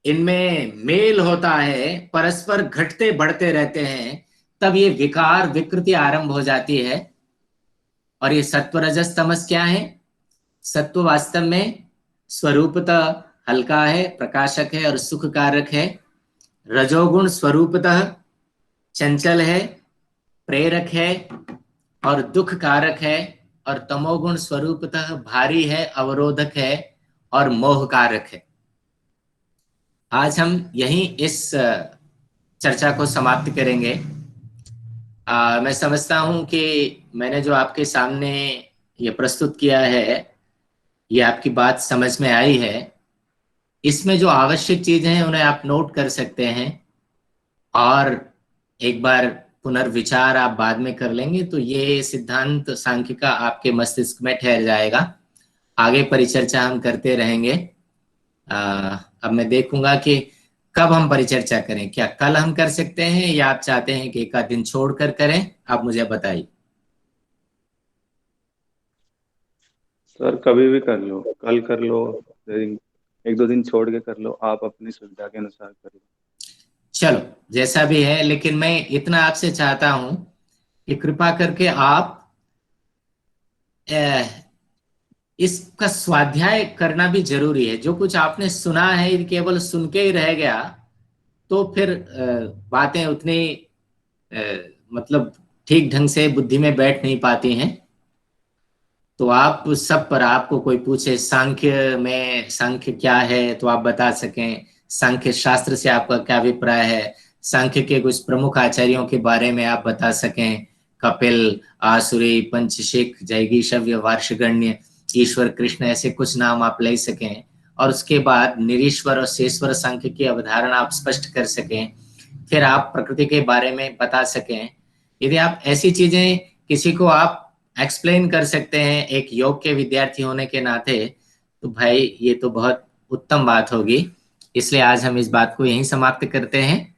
इनमें मेल होता है, परस्पर घटते बढ़ते रहते हैं, तब ये विकार विकृति आरंभ हो जाती है। और ये सत्व, रजस, तमस क्या है? सत्व वास्तव में स्वरूपतः हल्का है, प्रकाशक है और सुख कारक है। रजोगुण स्वरूपतः चंचल है, प्रेरक है और दुख कारक है। और तमोगुण स्वरूपतः भारी है, अवरोधक है और मोह कारक है। आज हम यहीं इस चर्चा को समाप्त करेंगे। मैं समझता हूं कि मैंने जो आपके सामने ये प्रस्तुत किया है, ये आपकी बात समझ में आई है। इसमें जो आवश्यक चीजें हैं उन्हें आप नोट कर सकते हैं, और एक बार पुनर्विचार आप बाद में कर लेंगे तो ये सिद्धांत सांख्य का आपके मस्तिष्क में ठहर जाएगा। आगे परिचर्चा हम करते रहेंगे। अब मैं देखूंगा कि कब हम परिचर्चा करें। क्या कल हम कर सकते हैं या आप चाहते हैं कि एक आध दिन छोड़ कर करें? आप मुझे बताइए। सर कभी भी कर लो, कल कर लो, एक दो दिन छोड़ के कर लो, आप अपनी सुविधा के अनुसार कर लो। चलो, जैसा भी है, लेकिन मैं इतना आपसे चाहता हूं कि कृपा करके आप इसका स्वाध्याय करना भी जरूरी है। जो कुछ आपने सुना है केवल सुन के ही रह गया तो फिर बातें उतनी मतलब ठीक ढंग से बुद्धि में बैठ नहीं पाती हैं। तो आप सब पर, आपको कोई पूछे सांख्य क्या है तो आप बता सकें, सांख्य शास्त्र से आपका क्या अभिप्राय है, सांख्य के कुछ प्रमुख आचार्यों के बारे में आप बता सकें, कपिल, आसुरी, पंचशिख, जैगीषव्य, वार्षगण्य, ईश्वर, कृष्ण, ऐसे कुछ नाम आप ले सकें। और उसके बाद निरीश्वर और शेश्वर सांख्य की अवधारणा आप स्पष्ट कर सकें। फिर आप प्रकृति के बारे में बता सकें। यदि आप ऐसी चीजें किसी को आप एक्सप्लेन कर सकते हैं एक योग के विद्यार्थी होने के नाते, तो भाई ये तो बहुत उत्तम बात होगी। इसलिए आज हम इस बात को यहीं समाप्त करते हैं,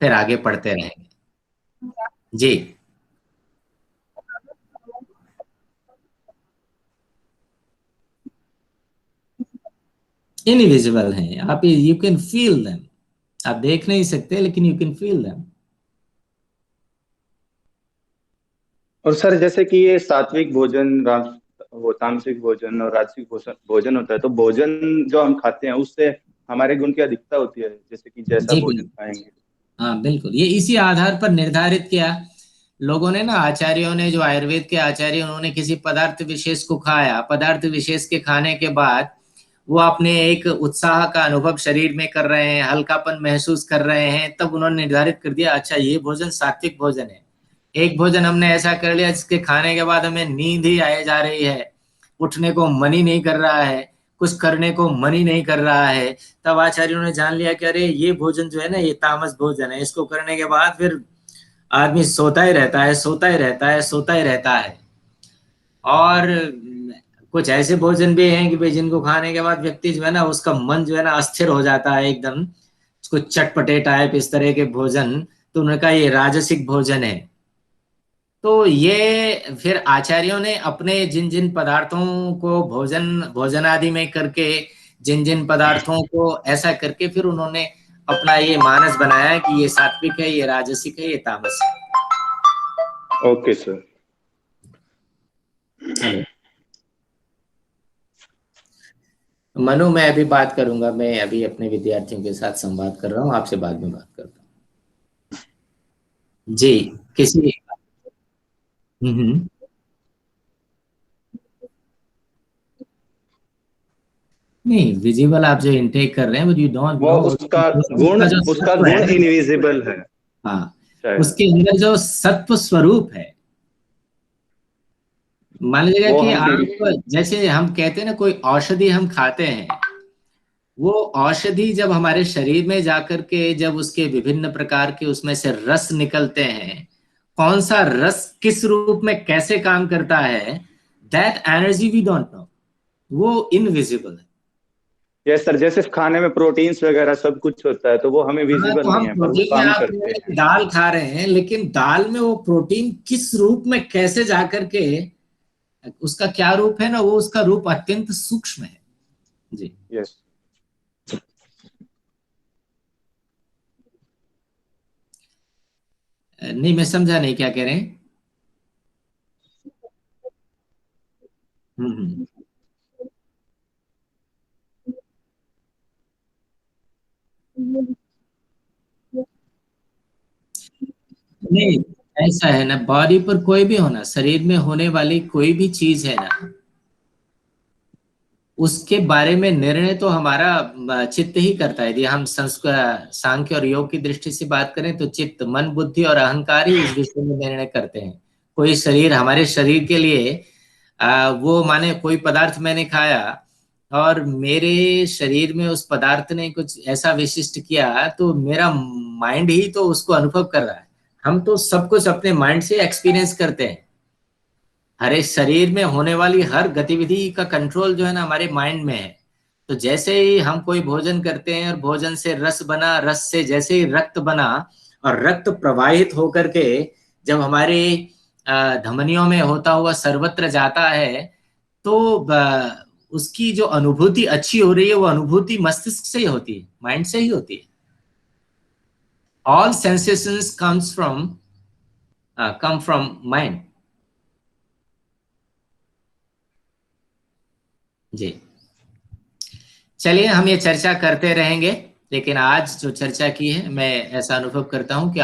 फिर आगे पढ़ते रहेंगे। जी। इनविजिबल हैं आप, यू कैन फील देम। आप देख नहीं सकते लेकिन यू कैन फील देम। और सर जैसे कि ये सात्विक भोजन, वो तामसिक भोजन और राजसिक भोजन भोजन होता है, तो भोजन जो हम खाते हैं उससे हमारे गुण की अधिकता होती है, जैसे कि जैसा जी भोजन बिल्कुल। खाएंगे। हाँ बिल्कुल, ये इसी आधार पर निर्धारित किया लोगों ने ना, आचार्यों ने, जो आयुर्वेद के आचार्य, उन्होंने किसी पदार्थ विशेष को खाया। पदार्थ विशेष के खाने के बाद वो अपने एक उत्साह का अनुभव शरीर में कर रहे हैं, हल्कापन महसूस कर रहे हैं, तब उन्होंने निर्धारित कर दिया अच्छा ये भोजन सात्विक भोजन है। एक भोजन हमने ऐसा कर लिया जिसके खाने के बाद हमें नींद ही आए जा रही है, उठने को मन ही नहीं कर रहा है, कुछ करने को मन ही नहीं कर रहा है, तब आचार्यों ने जान लिया कि अरे ये भोजन जो है ना ये तामस भोजन है। इसको करने के बाद फिर आदमी सोता ही रहता है, सोता ही रहता है, सोता ही रहता है। और कुछ ऐसे भोजन भी हैं कि भाई जिनको खाने के बाद व्यक्ति जो है ना उसका मन जो है ना अस्थिर हो जाता है एकदम, उसको चटपटे टाइप इस तरह के भोजन, तो उन्होंने कहा ये राजसिक भोजन है। तो ये फिर आचार्यों ने अपने जिन जिन पदार्थों को भोजन आदि में करके, जिन जिन पदार्थों को ऐसा करके फिर उन्होंने अपना ये मानस बनाया कि ये सात्विक है, ये राजसिक है, ये तामस है। Okay sir. हेलो मनु, मैं अभी बात करूंगा, मैं अभी अपने विद्यार्थियों के साथ संवाद कर रहा हूँ, आपसे बाद में बात करता हूँ जी। किसी हम्म। नहीं, विजिबल आप जो इनटेक कर रहे हैं बट यू डोंट वो नो गुण उसका जो उसका सत्व है गुण ना, इनविजिबल है हाँ, शायद। उसके अंदर जो सत्व स्वरूप है, मान लीजिएगा वो कि हम आप जैसे हम कहते हैं ना कोई औषधि हम खाते हैं, वो औषधि जब हमारे शरीर में जाकर के जब उसके विभिन्न प्रकार के उसमें से रस निकलते हैं, कौन सा रस किस रूप में कैसे काम करता है, that energy we don't know, वो इनविजिबल है। यस सर, जैसे खाने में प्रोटीन्स वगैरह सब कुछ होता है तो वो हमें हाँ, विजिबल तो नहीं हम है पर वो प्रोटीन में काम आप करते हैं। दाल खा रहे हैं, लेकिन दाल में वो प्रोटीन किस रूप में कैसे जाकर के, उसका क्या रूप है ना, वो उसका रूप अत्यंत सूक्ष्म है जी। यस। नहीं, मैं समझा नहीं क्या कह रहे हैं। हम्म। नहीं, ऐसा है ना, बॉडी पर कोई भी होना, शरीर में होने वाली कोई भी चीज है ना, उसके बारे में निर्णय तो हमारा चित्त ही करता है। यदि हम संस्कृत सांख्य और योग की दृष्टि से बात करें तो चित्त, मन, बुद्धि और अहंकार ही इस विषय में निर्णय करते हैं। कोई शरीर, हमारे शरीर के लिए वो माने कोई पदार्थ मैंने खाया और मेरे शरीर में उस पदार्थ ने कुछ ऐसा विशिष्ट किया, तो मेरा माइंड ही तो उसको अनुभव कर रहा है। हम तो सब कुछ अपने माइंड से एक्सपीरियंस करते हैं। हरे शरीर में होने वाली हर गतिविधि का कंट्रोल जो है ना हमारे माइंड में है। तो जैसे ही हम कोई भोजन करते हैं और भोजन से रस बना, रस से जैसे ही रक्त बना और रक्त प्रवाहित होकर के जब हमारे धमनियों में होता हुआ सर्वत्र जाता है, तो उसकी जो अनुभूति अच्छी हो रही है वो अनुभूति मस्तिष्क से ही होती है, माइंड से ही होती है। All sensations come from mind जी। चलिए, हम ये चर्चा करते रहेंगे, लेकिन आज जो चर्चा की है, मैं ऐसा अनुभव करता हूं कि